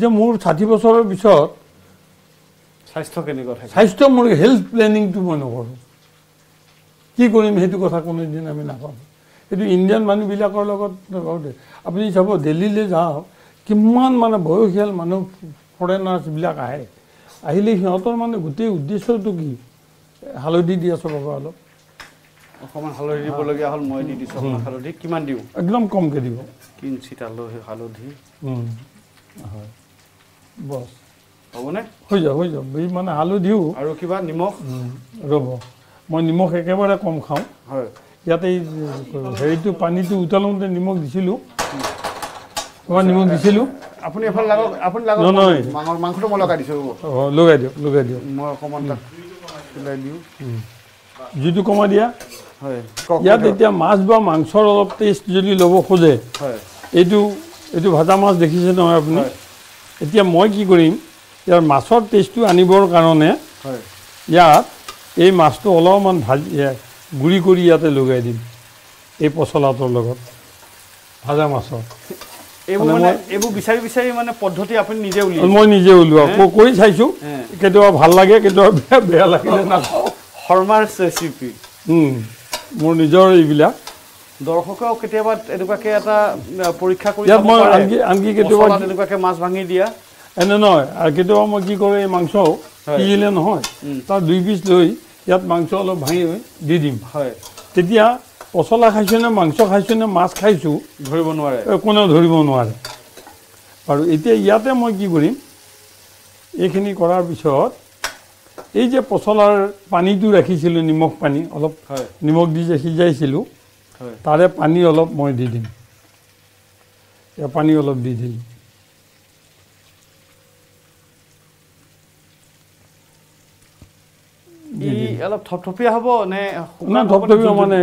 যে মোৰ 60 বছৰৰ পিছত স্বাস্থ্য কেনেকুৱা থাকে স্বাস্থ্য মোৰ হেল্থ প্লেনিংটো মই নকৰোঁ কি কৰিম সেইটো কথা কোনোদিন আমি নাপাওঁ এইটো ইণ্ডিয়ান মানুহবিলাকৰ লগত আপুনি চাব দিল্লীলৈ যাওক কিমান মানে বয়সীয়াল মানুহ ফৰেনাৰ্ছবিলাক আহে আহিলে সিহঁতৰ মানে গোটেই উদ্দেশ্যটো কি হালধি দি আছোঁ বাবা অলপ অকণমান হালধি দিবলগীয়া হ'ল মই দি দিছোঁ অকণমান হালধি কিমান দিওঁ একদম কমকৈ দিব কিঞ্চিত হালধি হয় বছ হ'বনে হৈ যাব এই মানে হালধিও আৰু কিবা নিমখ ৰ'ব মই নিমখ একেবাৰে কম খাওঁ হয় ইয়াতে হেৰিটো পানীটো উতলাওঁতে নিমখ দিছিলোঁ অকণমান নিমখ দিছিলোঁ আপুনি এফালে লাগক আপুনি লাগক নহয় মাংসটো মই লগাই দিছোঁ ৰ'ব লগাই দিয়ক মই অকণমান তাক ওলাই দিওঁ যিটো কমাই দিয়া হয় ইয়াত এতিয়া মাছ বা মাংসৰ অলপ টেষ্ট যদি ল'ব খোজে হয় এইটো ভাজা মাছ দেখিছে নহয় আপুনি এতিয়া মই কি কৰিম ইয়াৰ মাছৰ টেষ্টটো আনিবৰ কাৰণে হয় ইয়াত এই মাছটো অলপমান ভাজি গুড়ি কৰি ইয়াতে লগাই দিম এই পচলাটোৰ লগত ভাজা মাছৰ এইবোৰ বিচাৰি বিচাৰি মানে পদ্ধতি আপুনি নিজে উলিয়াই মই নিজে উলিওৱা কৰি চাইছোঁ কেতিয়াবা ভাল লাগে কেতিয়াবা বেয়া লাগিলে নাখাওঁ শৰ্মাৰ ৰেচিপি মোৰ নিজৰ এইবিলাক দৰ্শকেও কেতিয়াবা এনেকুৱাকৈ এটা পৰীক্ষা কৰি ইয়াত মই আনকি কেতিয়াবা এনেকুৱাকৈ মাছ ভাঙি দিয়া এনে নহয় আৰু কেতিয়াবা মই কি কৰোঁ এই মাংস সিজিলে নহয় তাৰ 2 পিচ লৈ ইয়াত মাংস অলপ ভাঙি দি দিম হয় তেতিয়া পচলা খাইছোঁ নে মাংস খাইছোঁ নে মাছ খাইছোঁ ধৰিব নোৱাৰে কোনেও ধৰিব নোৱাৰে আৰু এতিয়া ইয়াতে মই কি কৰিম এইখিনি কৰাৰ পিছত এই যে পচলাৰ পানীটো ৰাখিছিলোঁ নিমখ পানী অলপ নিমখ দি যে সিজাইছিলোঁ তাৰে পানী অলপ মই দি দিম পানী অলপ দি দিলোঁ অলপ থপথপীয়া হ'ব নে থপথপীয়া মানে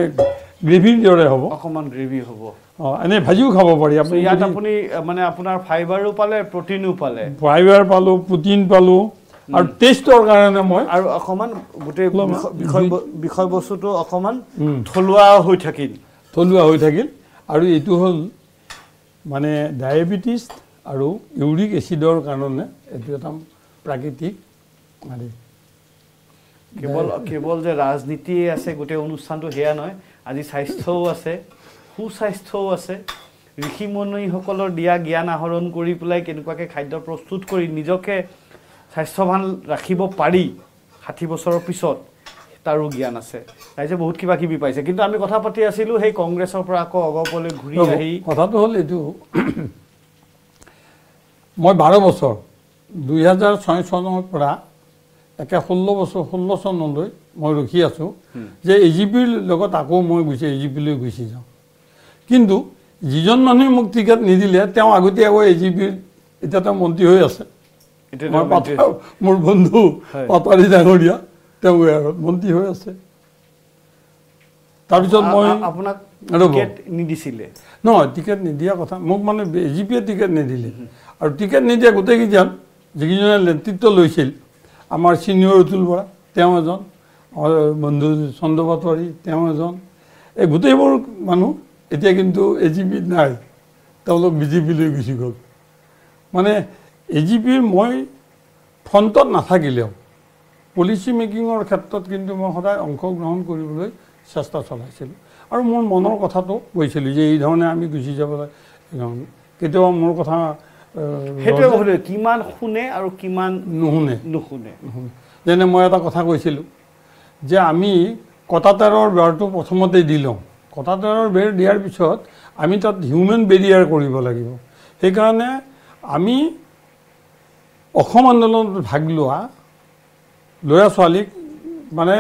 গ্ৰেভিৰ দৰে হ'ব অকণমান গ্ৰেভি হ'ব এনেই ভাজিও খাব পাৰি আপুনি ইয়াত আপুনি মানে আপোনাৰ ফাইবাৰো পালে প্ৰটিনো পালে ফাইবাৰ পালোঁ প্ৰটিন পালোঁ আৰু টেষ্টৰ কাৰণে মই আৰু অকণমান গোটেই বিষয়বস্তুটো অকণমান থলুৱা হৈ থাকিল আৰু এইটো হ'ল মানে ডায়েবেটিছ আৰু ইউৰিক এচিডৰ কাৰণে এইটো এটা প্ৰাকৃতিক মানে কেৱল যে ৰাজনীতিয়ে আছে গোটেই অনুষ্ঠানটো সেয়া নহয় আজি স্বাস্থ্যও আছে সুস্বাস্থ্যও আছে ঋষি মুনিসকলৰ দিয়া জ্ঞান আহৰণ কৰি পেলাই কেনেকুৱাকৈ খাদ্য প্ৰস্তুত কৰি নিজকে স্বাস্থ্যৱান ৰাখিব পাৰি 60 বছৰৰ পিছত তাৰো জ্ঞান আছে ৰাইজে বহুত কিবা কিবি পাইছে কিন্তু আমি কথা পাতি আছিলোঁ সেই কংগ্ৰেছৰ পৰা আকৌ অগপলৈ ঘূৰি আহি কথাটো হ'ল এইটো মই 12 বছৰ 2006 চনৰ পৰা একে 16 চনলৈ মই ৰখি আছোঁ যে এজিপিৰ লগত আকৌ মই এজিপিলৈ গুচি যাওঁ কিন্তু যিজন মানুহে মোক টিকেট নিদিলে তেওঁ আগতীয়াকৈ এজিপিৰ এতিয়া তেওঁ মন্ত্ৰী হৈ আছে মোৰ বন্ধু পাটাৰী ডাঙৰীয়া তেওঁ মন্ত্ৰী হৈ আছে তাৰপিছত মই আপোনাক টিকেট নিদিছিলে নহয় টিকেট নিদিয়া কথা মোক মানে এজিপিয়ে টিকেট নিদিলে আৰু টিকেট নিদিয়া গোটেইকেইজন যিকেইজনে নেতৃত্ব লৈছিল আমাৰ ছিনিয়ৰ অতুল বৰা তেওঁ এজন বন্ধু চন্দ্ৰ পাটোৱাৰী তেওঁ এজন এই গোটেইবোৰ মানুহ এতিয়া কিন্তু এজিপিত নাই তেওঁলোক বিজেপিলৈ গুচি গ'ল মানে এজিপিৰ মই ফ্ৰণ্টত নাথাকিলেও পলিচি মেকিঙৰ ক্ষেত্ৰত কিন্তু মই সদায় অংশগ্ৰহণ কৰিবলৈ চেষ্টা চলাইছিলোঁ আৰু মোৰ মনৰ কথাটো কৈছিলোঁ যে এই ধৰণে আমি গুচি যাব লাগে কেতিয়াবা মোৰ কথা সেইটোৱে কিমান শুনে আৰু কিমান নুশুনে যেনে মই এটা কথা কৈছিলোঁ যে আমি কটাতাৰৰ বেৰটো প্ৰথমতেই দি লওঁ কটাতাৰৰ বেৰ দিয়াৰ পিছত আমি তাত হিউমেন বেৰিয়াৰ কৰিব লাগিব সেইকাৰণে আমি অসম আন্দোলনত ভাগ লোৱা ল'ৰা ছোৱালীক মানে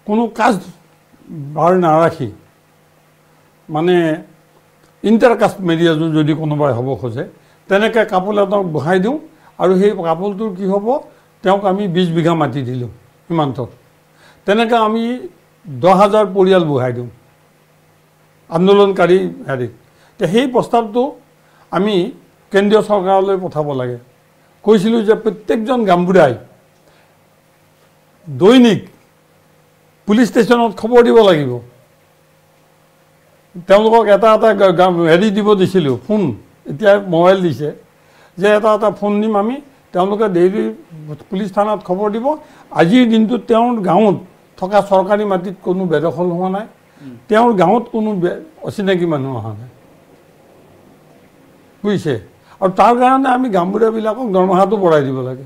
কোনো কাজ বাৰ নাৰাখি মানে ইণ্টাৰকাষ্ট মেৰিয়াজো যদি কোনোবাই হ'ব খোজে তেনেকৈ কাপোৰ এটাক বহাই দিওঁ আৰু সেই কাপোৰটোৰ কি হ'ব তেওঁক আমি 20 বিঘা মাটি দিলোঁ সীমান্তত তেনেকৈ আমি 10,000 পৰিয়াল বহাই দিওঁ আন্দোলনকাৰী হেৰিক সেই প্ৰস্তাৱটো আমি কেন্দ্ৰীয় চৰকাৰলৈ পঠাব লাগে কৈছিলোঁ যে প্ৰত্যেকজন গাঁওবুঢ়াই দৈনিক পুলিচ ষ্টেচনত খবৰ দিব লাগিব তেওঁলোকক এটা হেৰি দিব দিছিলোঁ ফোন এতিয়া মোবাইল দিছে যে এটা ফোন দিম আমি তেওঁলোকে ডেইলি পুলিচ থানাত খবৰ দিব আজিৰ দিনটোত তেওঁৰ গাঁৱত থকা চৰকাৰী মাটিত কোনো বেদখল হোৱা নাই তেওঁৰ গাঁৱত কোনো অচিনাকি মানুহ অহা নাই বুজিছে আৰু তাৰ কাৰণে আমি গাঁওবুঢ়াবিলাকক দৰমহাটো বঢ়াই দিব লাগে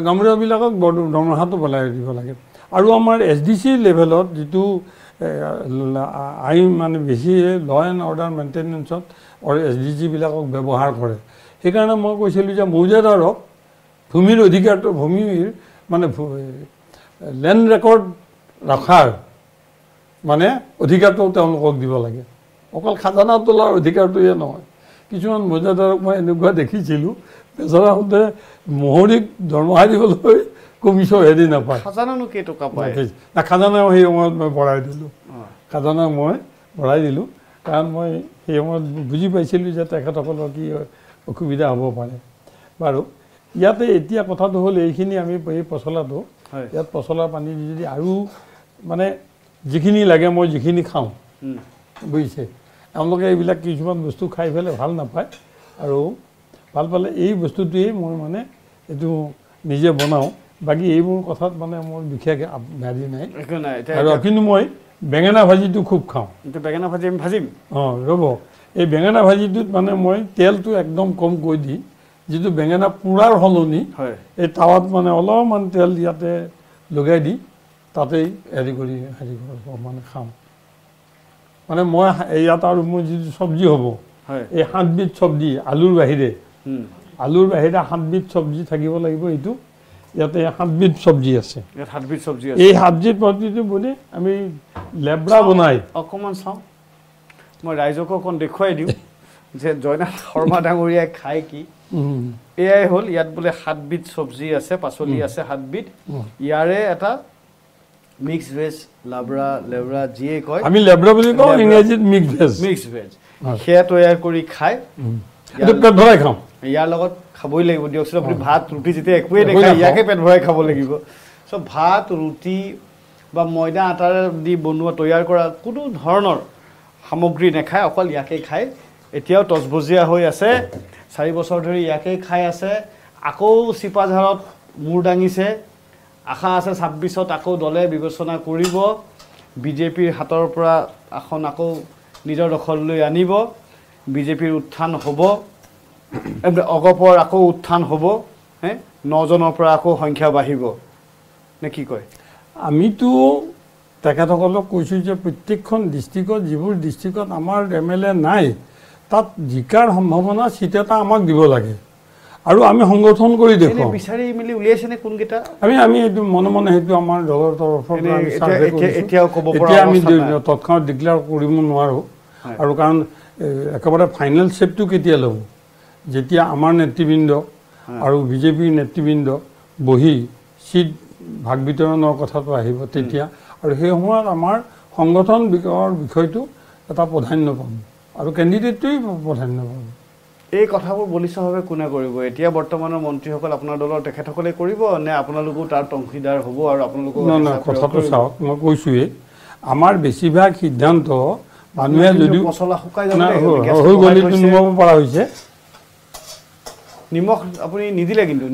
গাঁওবুঢ়াবিলাকক দৰমহাটো বঢ়াই দিব লাগে আৰু আমাৰ SDC লেভেলত যিটো আইন মানে বেছি ল এণ্ড অৰ্ডাৰ মেইনটেনেন্সত SDCবিলাকক ব্যৱহাৰ কৰে সেইকাৰণে মই কৈছিলোঁ যে মৌজাদাৰক ভূমিৰ অধিকাৰটো ভূমিৰ মানে লেণ্ড ৰেকৰ্ড ৰখাৰ মানে অধিকাৰটো তেওঁলোকক দিব লাগে অকল খাজানা তোলাৰ অধিকাৰটোৱে নহয় কিছুমান মৌজাদাৰক মই এনেকুৱা দেখিছিলোঁ বেচেৰাহঁতে মহৰীক দৰমহা দিবলৈ কমিছন হেৰি নাপায় খাজানানো কেইটকা পায় না খাজানাও সেই সময়ত মই বঢ়াই দিলোঁ খাজানা মই বঢ়াই দিলোঁ কাৰণ মই সেই সময়ত বুজি পাইছিলোঁ যে তেখেতসকলৰ কি অসুবিধা হ'ব পাৰে বাৰু ইয়াতে এতিয়া কথাটো হ'ল এইখিনি আমি এই পচলাটো ইয়াত পচলা পানী দি যদি আৰু মানে যিখিনি লাগে মই যিখিনি খাওঁ বুজিছে এওঁলোকে এইবিলাক কিছুমান বস্তু খাই পেলাই ভাল নাপায় আৰু ভাল পালে এই বস্তুটোৱেই মই মানে এইটো নিজে বনাওঁ বাকী এইবোৰ কথাত মানে মোৰ বিশেষ হেৰি নাই আৰু কিন্তু মই বেঙেনা ভাজিটো খুব খাওঁ বেঙেনা ভাজি আমি ভাজিম ৰ'ব এই বেঙেনা ভাজিটোত মানে মই তেলটো একদম কমকৈ দি যিটো বেঙেনা পোৰাৰ সলনি এই টাৱাত মানে অলপমান তেল ইয়াতে লগাই দি তাতেই হেৰি মানে খাওঁ মানে মই ইয়াত আৰু মোৰ যিটো চব্জি হ'ব এই 7 বিধ চব্জি আলুৰ বাহিৰে 7 বিধ চব্জি থাকিব লাগিব এইটো ইয়াতে 7 বিধ চব্জি আছে এই 7 বিধ চব্জিটো বনে আমি লেব্ৰা বনাই অকণমান চাওঁ মই ৰাইজক অকণ দেখুৱাই দিওঁ যে জয়নাথ শৰ্মা ডাঙৰীয়াই খায় কি এয়াই হ'ল ইয়াত বোলে 7 বিধ চব্জি আছে পাচলি আছে 7 বিধ ইয়াৰে এটা মিক্স ভেজ লেব্ৰা যিয়ে কয় আমি লেব্ৰা বুলি কওঁ ইংৰাজীত মিক্স ভেজ সেয়া তৈয়াৰ কৰি খায় এইটো পেট ভৰাই খাওঁ ইয়াৰ লগত খাবই লাগিব দিয়কচোন আপুনি ভাত ৰুটি যেতিয়া একোৱেই নেখায় ইয়াকে পেট ভৰাই খাব লাগিব চ' ভাত ৰুটি বা ময়দা আটাৰ দি বনোৱা তৈয়াৰ কৰা কোনো ধৰণৰ সামগ্ৰী নাখায় অকল ইয়াকে খায় এতিয়াও তজবজীয়া হৈ আছে 4 বছৰ ধৰি ইয়াকেই খাই আছে আকৌ চিপাঝাৰত মূৰ দাঙিছে আশা আছে 26ত আকৌ দলে বিবেচনা কৰিব বিজেপিৰ হাতৰ পৰা আসন আকৌ নিজৰ দখললৈ আনিব বিজেপিৰ উত্থান হ'ব অগপৰ আকৌ উত্থান হ'ব 9জনৰ পৰা আকৌ সংখ্যা বাঢ়িব নে কি কয় আমিতো তেখেতসকলক কৈছোঁ যে প্ৰত্যেকখন ডিষ্ট্ৰিক্টত যিবোৰ ডিষ্ট্ৰিক্টত আমাৰ MLA নাই তাত জিকাৰ সম্ভাৱনা চিট এটা আমাক দিব লাগে আৰু আমি সংগঠন কৰি দেখুৱাওঁ বিচাৰি মিলি উলিয়াইছে নে কোনকেইটা আমি এইটো মনে মনে সেইটো আমাৰ দলৰ তৰফৰ পৰা এতিয়াও ক'ব পৰা আমি তৎক্ষণাত ডিক্লেয়াৰ কৰিব নোৱাৰোঁ আৰু কাৰণ একেবাৰে ফাইনেল ষ্টেপটো কেতিয়া ল'ব যেতিয়া আমাৰ নেতৃবৃন্দ আৰু বিজেপিৰ নেতৃবৃন্দ বহি চিট ভাগ বিতৰণৰ কথাটো আহিব তেতিয়া আৰু সেই সময়ত আমাৰ সংগঠন বিষয়টো এটা প্ৰাধান্য পাব আৰু কেণ্ডিডেটটোৱেই প্ৰাধান্য পাব এই কথাবোৰ বলিষ্ঠভাৱে কোনে কৰিব এতিয়া বৰ্তমানৰ মন্ত্ৰীসকল আপোনাৰ দলৰ তেখেতসকলে কৰিব নে আপোনালোকো তাৰ অংশীদাৰ হ'ব আৰু আপোনালোকো কথাটো চাওক মই কৈছোঁৱেই আমাৰ বেছিভাগ সিদ্ধান্ত মানুহে যদি মছলা শুকাই হৈ গলিটো নিমখ পৰা হৈছে নিমখ আপুনি নিদিলে কিন্তু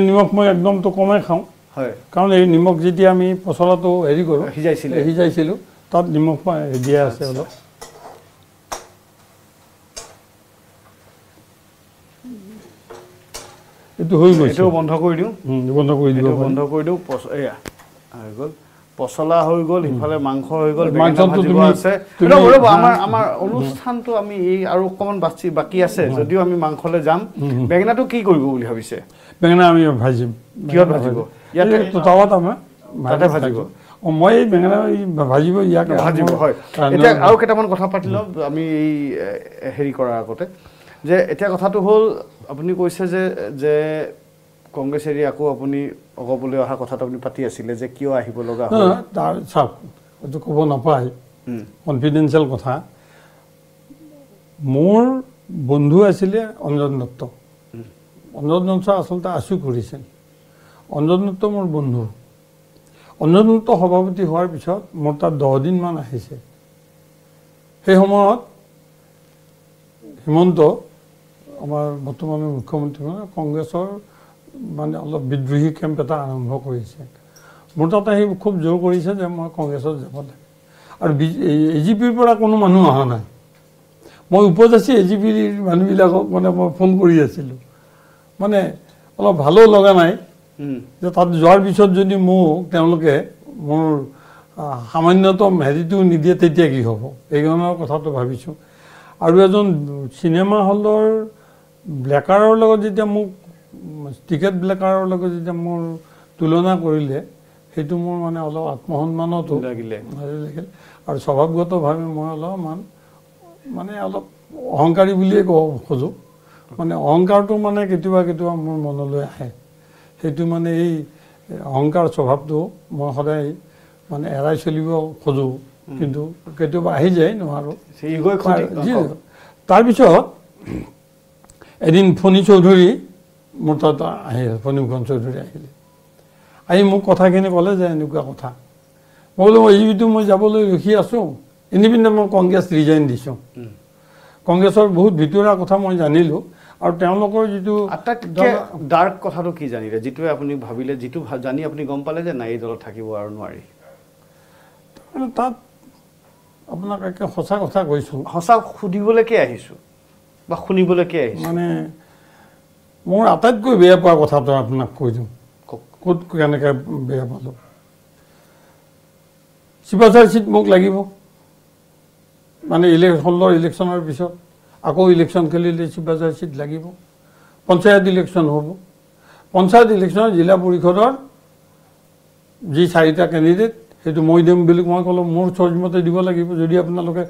নিমখ মই একদমতো কমাই খাওঁ হয় কাৰণ এই নিমখ যেতিয়া আমি পচলাটো হেৰি কৰোঁ সিজাইছিলোঁ তাত নিমখ দিয়া আছে অলপ এইটো হৈ গৈছে এইটো বন্ধ কৰি দিওঁ বন্ধ কৰি দিওঁ এয়া হৈ গ'ল পচলা হৈ গ'ল, ইফালে মাংস হৈ গ'ল, মাংসটো বেঙেনা ভাজিব তুমি- আছে। তুমি- ৰ'ব, ৰ'ব, আমাৰ অনুষ্ঠানটো আমি এই আৰু অকণমান বাকী আছে, যদিও আমি মাংসলৈ যাম। বেঙেনাটো কি কৰিব বুলি ভাবিছে? বেঙেনা আমি ভাজিম। কিহত ভাজিব? ইয়াতে তাৱাত আমাৰ তাতে ভাজিব? মই এই বেঙেনা ভাজিব ইয়াকে ভাজিব, হয়। এতিয়া আৰু কেইটামান কথা পাতি লওঁ আমি এই হেৰি কৰাৰ আগতে, যে এতিয়া কথাটো হ'ল আপুনি কৈছে যে কংগ্ৰেছ এৰি আকৌ আপুনি অগপলৈ অহা কথাটো আপুনি পাতি আছিলে যে কিয় আহিব লগা হ'ল। তাৰ চাওক, এইটো ক'ব নাপায়, কনফিডেঞ্চিয়েল কথা। মোৰ বন্ধু আছিলে অঞ্জন দত্ত। অঞ্জন দত্ত আচলতে আছু কৰিছিল। অঞ্জন দত্ত মোৰ বন্ধু। অঞ্জন দত্ত সভাপতি হোৱাৰ পিছত মোৰ তাত 10 দিনমান আহিছে। সেই সময়ত হিমন্ত, আমাৰ বৰ্তমানৰ মুখ্যমন্ত্ৰী, কংগ্ৰেছৰ মানে অলপ বিদ্ৰোহী কেম্প এটা আৰম্ভ কৰিছে। মোৰ তাত আহি খুব জোৰ কৰিছে যে মই কংগ্ৰেছত যাব লাগে। আৰু AGPৰ পৰা কোনো মানুহ অহা নাই। মই উপজাচি AGPৰ মানুহবিলাকক মানে মই ফোন কৰি আছিলোঁ। মানে অলপ ভালো লগা নাই যে তাত যোৱাৰ পিছত যদি মোক তেওঁলোকে মোৰ সামান্যতম হেৰিটো নিদিয়ে তেতিয়া কি হ'ব, এই ধৰণৰ কথাটো ভাবিছোঁ। আৰু এজন চিনেমা হলৰ ব্লেকাৰৰ লগত যেতিয়া মোক টিকেট ব্লেকাৰৰ লগত যেতিয়া মোৰ তুলনা কৰিলে, সেইটো মোৰ মানে অলপ আত্মসন্মানতো লাগিলে। আৰু স্বভাৱগতভাৱে মই অলপমান মানে অলপ অহংকাৰী বুলিয়ে ক'ব খোজোঁ। মানে অহংকাৰটো মানে কেতিয়াবা কেতিয়াবা মোৰ মনলৈ আহে। সেইটো মানে এই অহংকাৰ স্বভাৱটো মই সদায় মানে এৰাই চলিব খোজোঁ, কিন্তু কেতিয়াবা আহি যায়, নোৱাৰোঁ। তাৰপিছত এদিন ফণী চৌধুৰী মোৰ তাত আহিলে, ফণীভূষণ চৌধুৰী আহিলে। আহি মোক কথাখিনি ক'লে যে এনেকুৱা কথা। মই বোলো এইটো মই যাবলৈ ৰখি আছোঁ, এনেপিনে মই কংগ্ৰেছ ৰিজাইন দিছোঁ। কংগ্ৰেছৰ বহুত ভিতৰুৱা কথা মই জানিলোঁ। আৰু তেওঁলোকৰ যিটো আটাইতকৈ ডাৰ্ক কথাটো কি জানিলে, যিটোৱে আপুনি ভাবিলে, যিটো জানি আপুনি গম পালে যে নাই এই দলত থাকিব আৰু নোৱাৰি? তাত আপোনাক একে সঁচা কথা কৈছোঁ, সঁচা সুধিবলৈকে আহিছোঁ বা শুনিবলৈকে আহিছোঁ। মানে মোৰ আটাইতকৈ বেয়া পোৱা কথাটো আপোনাক কৈ দিওঁ। ক'ত কেনেকৈ বেয়া পালোঁ। শিৱাচাৰ চিট মোক লাগিব, মানে ইলেকশ্যনৰ পিছত আকৌ ইলেকশ্যন খেলিলে শিৱাচাৰ চিট লাগিব। পঞ্চায়ত ইলেকশ্যন হ'ব। পঞ্চায়ত ইলেকশ্যনত জিলা পৰিষদৰ যি 4টা কেণ্ডিডেট, সেইটো মই দিম বুলি মই ক'লোঁ। মোৰ চইচ মতে দিব লাগিব। যদি আপোনালোকে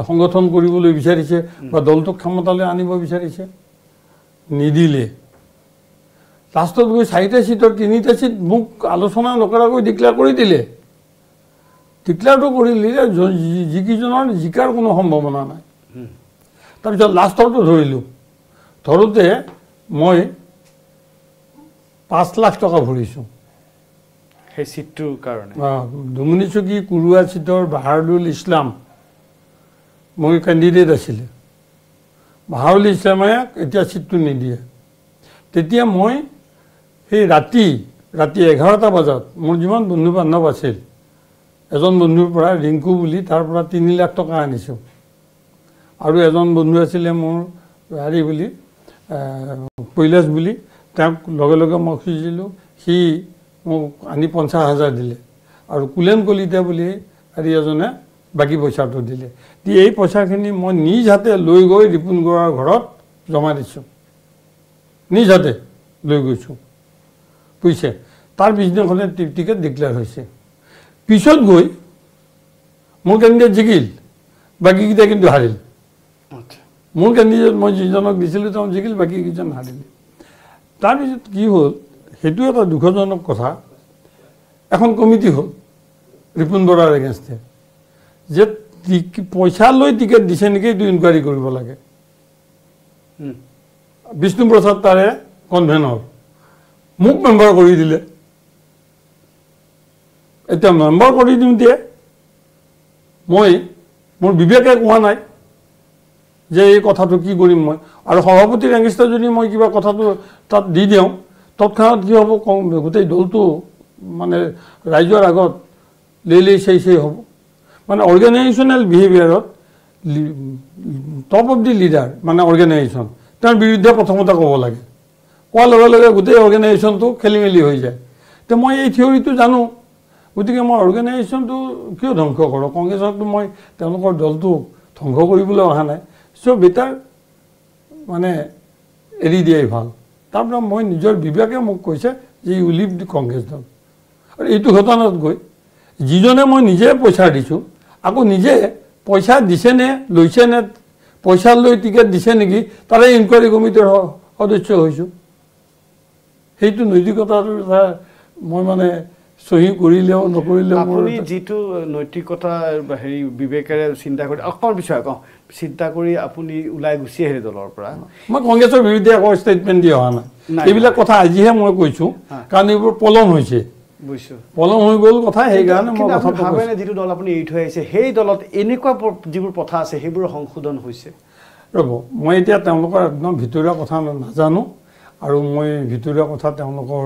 সংগঠন কৰিবলৈ বিচাৰিছে বা দলটোক ক্ষমতালৈ আনিব বিচাৰিছে, নিদিলে। লাষ্টত গৈ 4টা চিটৰ 3টা চিট মোক আলোচনা নকৰাকৈ ডিক্লেয়াৰ কৰি দিলে। ডিক্লেয়াৰটো কৰি দিলে যিকেইজনৰ জিকাৰ কোনো সম্ভাৱনা নাই। তাৰপিছত লাষ্টৰটো ধৰিলোঁ। ধৰোঁতে মই 5 লাখ টকা ভৰিছোঁ সেই চিটটোৰ কাৰণে। ডুমুনিচুকী কুৰুৱা চিটৰ বাহাৰুল ইছলাম মোৰ কেণ্ডিডেট আছিলে। বাহাৰুল ইছলামে এতিয়া চিটটো নিদিয়ে। তেতিয়া মই সেই ৰাতি 11টা বজাত মোৰ যিমান বন্ধু বান্ধৱ আছিল, এজন বন্ধুৰ পৰা ৰিংকু বুলি, তাৰ পৰা 3 লাখ টকা আনিছোঁ। আৰু এজন বন্ধু আছিলে মোৰ হেৰি বুলি, কৈলাশ বুলি, তেওঁক লগে লগে মই খুজিছিলোঁ, সি মোক আনি 50,000 দিলে। আৰু কুলেন কলিতা বুলি হেৰি এজনে বাকী পইচাটো দিলে। এই পইচাখিনি মই নিজ হাতে লৈ গৈ ৰিপুণ বৰুৱাৰ ঘৰত জমা দিছোঁ, নিজ হাতে লৈ গৈছোঁ, বুজিছে। তাৰ পিছদিনাখনে টিকেট ডিক্লেয়াৰ হৈছে। পিছত গৈ মোৰ কেণ্ডিডেট জিকিল, বাকীকেইটা কিন্তু হাৰিল। মোৰ কেণ্ডিডেট মই যিজনক দিছিলোঁ তেওঁ জিকিল, বাকীকেইজন হাৰিলে। তাৰপিছত কি হ'ল, সেইটো এটা দুখজনক কথা। এখন কমিটি হ'ল ৰিপুণ বৰাৰ এগেইনষ্টে, যে পইচা লৈ টিকেট দিছে নেকি এইটো ইনকুৱাৰী কৰিব লাগে। বিষ্ণুপ্ৰসাদ তাৰে কনভেনৰ মোক মেম্বাৰ কৰি দিলে। এতিয়া মেম্বাৰ কৰি দিওঁতে মোৰ বিবেকে কোৱা নাই যে এই কথাটো কি কৰিম মই। আৰু সভাপতিৰ এগেইনষ্টে যদি মই কিবা কথাটো তাত দি দিওঁ, তৎক্ষণাত কি হ'ব, গোটেই দলটো মানে ৰাইজৰ আগত লেই চেই হ'ব। মানে organisational বিহেভিয়াৰত top of the leader, মানে অৰ্গেনাইজেশ্যন, তেওঁৰ বিৰুদ্ধে প্ৰথমতে ক'ব লাগে। কোৱাৰ লগে লগে গোটেই অৰ্গেনাইজেশ্যনটো খেলি মেলি হৈ যায়। তো মই এই থিয়ৰিটো জানো গতিকে মই অৰ্গেনাইজেশ্যনটো কিয় ধ্বংস কৰোঁ? কংগ্ৰেছকতো মই তেওঁলোকৰ দলটোক ধ্বংস কৰিবলৈ অহা নাই। চ' বেটাৰ মানে এৰি দিয়াই ভাল। তাৰপৰা মই নিজৰ বিবেকে মোক কৈছে যে ইউ লিভ দি কংগ্ৰেছ দল। আৰু এইটো ঘটনাত গৈ যিজনে মই নিজে পইচা দিছোঁ, আকৌ নিজে পইচা দিছেনে লৈছেনে, পইচা লৈ টিকেট দিছে নেকি, তাৰে ইনকুৱাৰী কমিটিৰ সদস্য হৈছোঁ। সেইটো নৈতিকতাৰ মই মানে চহী কৰিলেও নকৰিলেও আপুনি যিটো নৈতিকতা হেৰি বিবেকেৰে চিন্তা কৰি অকল বিষয়ে চিন্তা কৰি আপুনি ওলাই গুচি আহিলে দলৰ পৰা। মই কংগ্ৰেছৰ বিৰুদ্ধে একো ষ্টেটমেণ্ট দি অহা নাই। এইবিলাক কথা আজিহে মই কৈছোঁ, কাৰণ এইবোৰ পলম হৈছে। বুজিছোঁ, পলম হৈ গ'ল কথা, সেইকাৰণে মই কথাটো ভাবেনে যিটো দল আপুনি এৰি থৈ আহিছে সেই দলত এনেকুৱা যিবোৰ প্ৰথা আছে সেইবোৰ সংশোধন হৈছে? ৰ'ব, মই এতিয়া তেওঁলোকৰ একদম ভিতৰুৱা কথা নাজানো, আৰু মই ভিতৰুৱা কথা তেওঁলোকৰ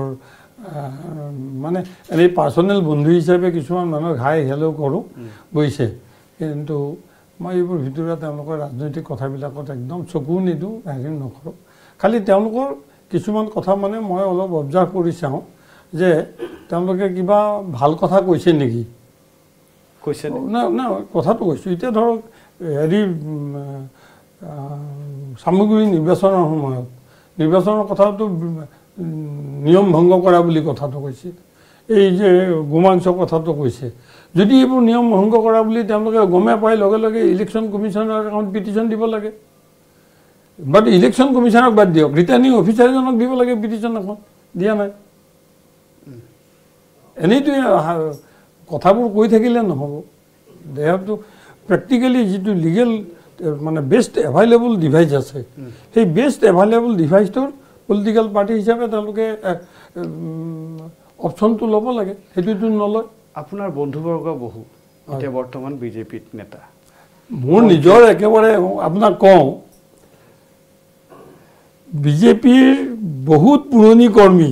মানে এনেই পাৰ্চনেল বন্ধু হিচাপে কিছুমান মানুহক হাই হেল্ল' কৰোঁ, বুজিছে। কিন্তু মই এইবোৰ ভিতৰুৱা তেওঁলোকৰ ৰাজনৈতিক কথাবিলাকত একদম চকু নিদিওঁ, হেৰি নকৰোঁ। খালি তেওঁলোকৰ কিছুমান কথা মানে মই অলপ অবজাৰ্ভ কৰি চাওঁ যে তেওঁলোকে কিবা ভাল কথা কৈছে নেকি। কৈছে না কথাটো কৈছোঁ। এতিয়া ধৰক হেৰি সামগ্ৰী নিৰ্বাচনৰ সময়ত নিৰ্বাচনৰ কথাটো নিয়ম ভংগ কৰা বুলি কথাটো কৈছে, এই যে গোমাংস কথাটো কৈছে। যদি এইবোৰ নিয়ম ভংগ কৰা বুলি তেওঁলোকে গমে পাই লগে লগে ইলেকশ্যন কমিশ্যনৰ এখন পিটিশ্যন দিব লাগে। বাট ইলেকশ্যন কমিশ্যনক বাদ দিয়ক, ৰিটাৰ্ণিং অফিচাৰজনক দিব লাগে পিটিশ্যন এখন, দিয়া নাই। এনেইতো কথাবোৰ কৈ থাকিলে নহ'ব। দে হেভ টু প্ৰেক্টিকেলি যিটো লিগেল মানে বেষ্ট এভাইলেবল ডিভাইচ আছে, সেই বেষ্ট এভাইলেবল ডিভাইচটোৰ পলিটিকেল পাৰ্টি হিচাপে তেওঁলোকে অপশ্যনটো ল'ব লাগে, সেইটোতো নলয়। আপোনাৰ বন্ধুবৰ্গ বহু এতিয়া বৰ্তমান বিজেপিত নেতা। মোৰ নিজৰ একেবাৰে আপোনাক কওঁ, বিজেপিৰ বহুত পুৰণি কৰ্মী,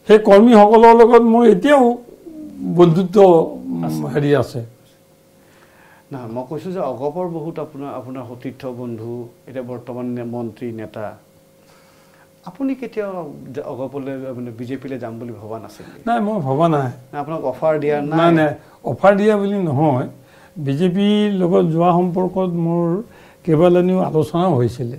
সেই কৰ্মীসকলৰ লগত মোৰ এতিয়াও বন্ধুত্ব হেৰি আছে। না মই কৈছোঁ যে অগপৰ বহুত আপোনাৰ সতীৰ্থ বন্ধু, এতিয়া বৰ্তমান মন্ত্ৰী নেতা। আপুনি কেতিয়াও অগপলৈ মানে বিজেপিলৈ যাম বুলি ভবা নাছিল? নাই, মই ভবা নাই। আপোনাক অফাৰ দিয়া নাই? নাই, অফাৰ দিয়া বুলি নহয়। বিজেপিৰ লগত যোৱা সম্পৰ্কত মোৰ কেইবালানিও আলোচনাও হৈছিলে।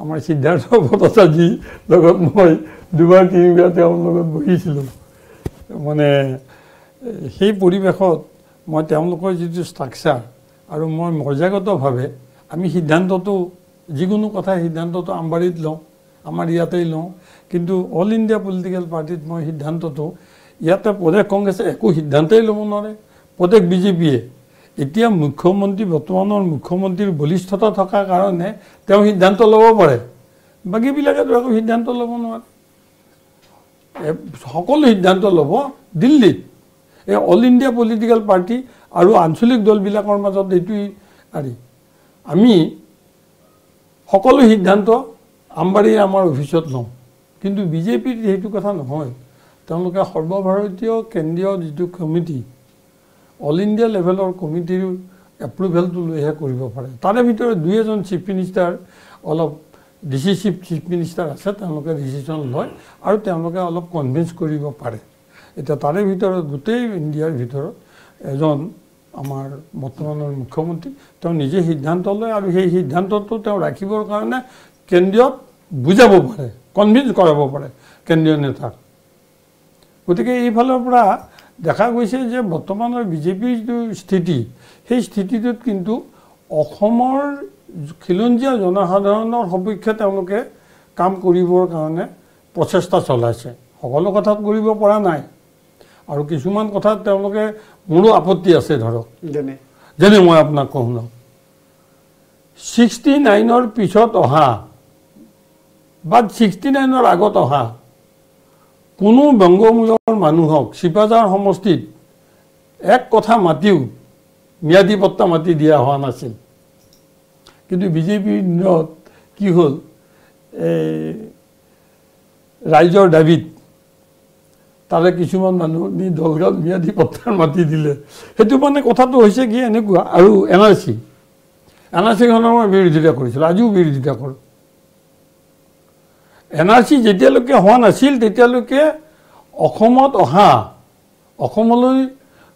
আমাৰ সিদ্ধাৰ্থ ভট্টাচাৰ্যৰ লগত মই দুবাৰ তিনিবাৰ তেওঁৰ লগত বহিছিলোঁ। মানে সেই পৰিৱেশত মই তেওঁলোকৰ যিটো ষ্ট্ৰাকচাৰ আৰু মই মৰ্যাদাগতভাৱে আমি সিদ্ধান্তটো যিকোনো কথা সিদ্ধান্তটো আমবাৰীত লওঁ, আমাৰ ইয়াতেই লওঁ, কিন্তু অল ইণ্ডিয়া পলিটিকেল পাৰ্টিত মই সিদ্ধান্তটো ইয়াতে প্ৰদেশ কংগ্ৰেছে একো সিদ্ধান্তই ল'ব নোৱাৰে। প্ৰদেশ বিজেপিয়ে এতিয়া মুখ্যমন্ত্ৰী, বৰ্তমানৰ মুখ্যমন্ত্ৰীৰ বলিষ্ঠতা থকাৰ কাৰণে তেওঁ সিদ্ধান্ত ল'ব পাৰে, বাকীবিলাকেতো একো সিদ্ধান্ত ল'ব নোৱাৰে। সকলো সিদ্ধান্ত ল'ব দিল্লীত। এই অল ইণ্ডিয়া পলিটিকেল পাৰ্টি আৰু আঞ্চলিক দলবিলাকৰ মাজত এইটোৱেই আৰি আমি সকলো সিদ্ধান্ত আমবাৰীৰ আমাৰ অফিচত লওঁ, কিন্তু বিজেপিৰ সেইটো কথা নহয়। তেওঁলোকে সৰ্বভাৰতীয় কেন্দ্ৰীয় যিটো কমিটি, অল ইণ্ডিয়া লেভেলৰ কমিটিৰ এপ্ৰুভেলটো লৈহে কৰিব পাৰে। তাৰে ভিতৰত দুই এজন চিফ মিনিষ্টাৰ অলপ ডিচিচিভ চিফ মিনিষ্টাৰ আছে, তেওঁলোকে ডিচিশ্যন লয় আৰু তেওঁলোকে অলপ কনভিন্স কৰিব পাৰে। এতিয়া তাৰে ভিতৰত গোটেই ইণ্ডিয়াৰ ভিতৰত এজন আমাৰ বৰ্তমানৰ মুখ্যমন্ত্ৰী, তেওঁ নিজে সিদ্ধান্ত লয় আৰু সেই সিদ্ধান্তটো তেওঁ ৰাখিবৰ কাৰণে কেন্দ্ৰীয়ত বুজাব পাৰে, কনভিন্স কৰাব পাৰে কেন্দ্ৰীয় নেতাক। গতিকে এইফালৰ পৰা দেখা গৈছে যে বৰ্তমানৰ বিজেপিৰ যিটো স্থিতি, সেই স্থিতিটোত কিন্তু অসমৰ খিলঞ্জীয়া জনসাধাৰণৰ সপক্ষে তেওঁলোকে কাম কৰিবৰ কাৰণে প্ৰচেষ্টা চলাইছে। সকলো কথাত কৰিব পৰা নাই আৰু কিছুমান কথাত তেওঁলোকে মোৰো আপত্তি আছে। ধৰক যেনে মই আপোনাক কওঁ ন, 69ৰ পিছত অহা বা 69ৰ আগত অহা কোনো বংগমূলৰ মানুহক চিপাঝাৰ সমষ্টিত এক কথা মাতিও ম্যাদী পট্টা মাতি দিয়া হোৱা নাছিল। কিন্তু বিজেপিৰ দিনত কি হ'ল, ৰাইজৰ দাবীত তাৰে কিছুমান মানুহ নি দলগাঁৱত ম্যাদী পট্টাৰ মাতি দিলে। সেইটো মানে কথাটো হৈছে কি এনেকুৱা। আৰু NRC-খনৰ মই বিৰোধিতা কৰিছিলোঁ, আজিও বিৰোধিতা কৰোঁ। NRC যেতিয়ালৈকে হোৱা নাছিল তেতিয়ালৈকে অসমত অহা অসমলৈ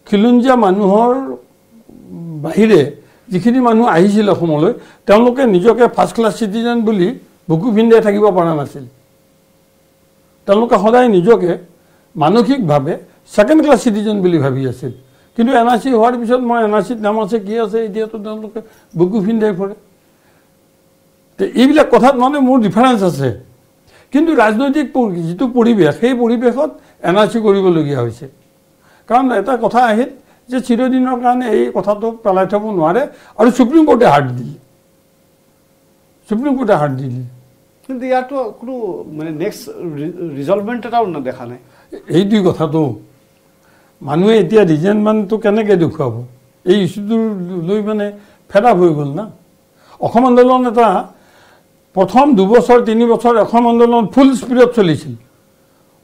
খিলঞ্জীয়া মানুহৰ বাহিৰে যিখিনি মানুহ আহিছিল অসমলৈ তেওঁলোকে নিজকে ফাৰ্ষ্ট ক্লাছ চিটিজেন বুলি বুকু পিন্ধাই থাকিব পৰা নাছিল তেওঁলোকে সদায় নিজকে মানসিকভাৱে ছেকেণ্ড ক্লাছ চিটিজেন বুলি ভাবি আছিল কিন্তু NRC হোৱাৰ পিছত মই NRCত নাম আছে কি আছে এতিয়াতো তেওঁলোকে বুকু পিন্ধাই ফুৰে এইবিলাক কথাত মানে মোৰ ডিফাৰেঞ্চ আছে কিন্তু ৰাজনৈতিক যিটো পৰিৱেশ সেই পৰিৱেশত NRC কৰিবলগীয়া হৈছে কাৰণ এটা কথা আহিল যে চিৰদিনৰ কাৰণে এই কথাটো পেলাই থ'ব নোৱাৰে আৰু সুপ্ৰিম কোৰ্টে হাত দিলে কিন্তু ইয়াতো কোনো মানে নেক্সট ৰিজলভমেণ্ট এটাও দেখা নাই এই দুই কথাটো মানুহে এতিয়া ৰিজেণ্টমেণ্টটো কেনেকৈ দেখুৱাব এই ইছ্যুটো লৈ মানে ফেড আপ হৈ গ'ল না অসম আন্দোলন এটা প্ৰথম 2 বছৰ 3 বছৰ অসম আন্দোলন ফুল স্পীডত চলিছিল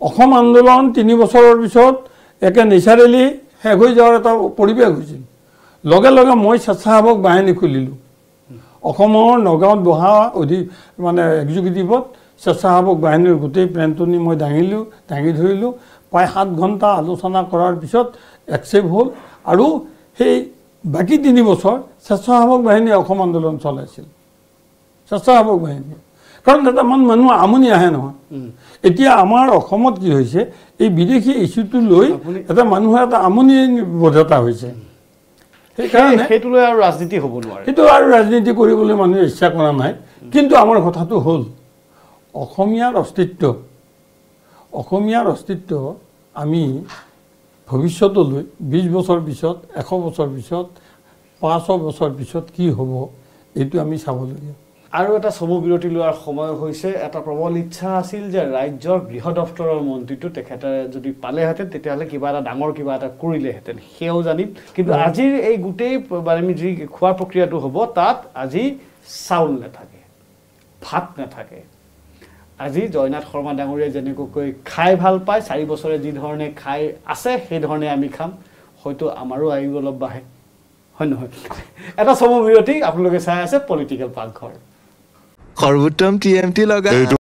অসম আন্দোলন 3 বছৰৰ পিছত একে নেচাৰেলি শেষ হৈ যোৱাৰ এটা পৰিৱেশ হৈছিল লগে লগে মই স্বেচ্ছাসেৱক বাহিনী খুলিলোঁ অসমৰ নগাঁৱত বহা মানে এক্সিকিউটিভত স্বেচ্ছাসেৱক বাহিনীৰ গোটেই প্লেনটনি মই দাঙি ধৰিলোঁ প্ৰায় 7 ঘণ্টা আলোচনা কৰাৰ পিছত একচেপ্ট হ'ল আৰু সেই বাকী 3 বছৰ স্বেচ্ছাসেৱক বাহিনীয়ে অসম আন্দোলন চলাইছিল স্বেচ্ছাসেৱক বাহিনী কাৰণ এটা মানুহ আমনি আহে নহয় এতিয়া আমাৰ অসমত কি হৈছে এই বিদেশী ইছ্যুটো লৈ এটা মানুহৰ এটা আমনি বোধতা হৈছে সেইকাৰণে সেইটো লৈ আৰু ৰাজনীতি হ'ব নোৱাৰে সেইটো আৰু ৰাজনীতি কৰিবলৈ মানুহে ইচ্ছা কৰা নাই কিন্তু আমাৰ কথাটো হ'ল অসমীয়াৰ অস্তিত্ব আমি ভৱিষ্যতলৈ 20 বছৰ পিছত 100 বছৰ পিছত 500 বছৰ পিছত কি হ'ব এইটো আমি চাবলগীয়া আৰু এটা চমু বিৰতি লোৱাৰ সময় হৈছে এটা প্ৰবল ইচ্ছা আছিল যে ৰাজ্যৰ গৃহ দপ্তৰৰ মন্ত্ৰীটো তেখেতে যদি পালেহেঁতেন তেতিয়াহ'লে কিবা এটা ডাঙৰ কিবা এটা কৰিলেহেঁতেন সেয়াও জানিম কিন্তু আজিৰ এই গোটেই আমি যি খোৱাৰ প্ৰক্ৰিয়াটো হ'ব তাত আজি চাউল নাথাকে ভাত নাথাকে আজি জয়নাথ শৰ্মা ডাঙৰীয়াই যেনেকৈ খাই ভাল পায় 4 বছৰে যি ধৰণে খাই আছে সেই ধৰণে আমি খাম হয়তো আমাৰো আয়ু অলপ বাঢ়ে হয় নহয় এটা চমু বিৰতি আপোনালোকে চাই আছে পলিটিকেল পাকঘৰ সৰ্বোত্তম TMT লগা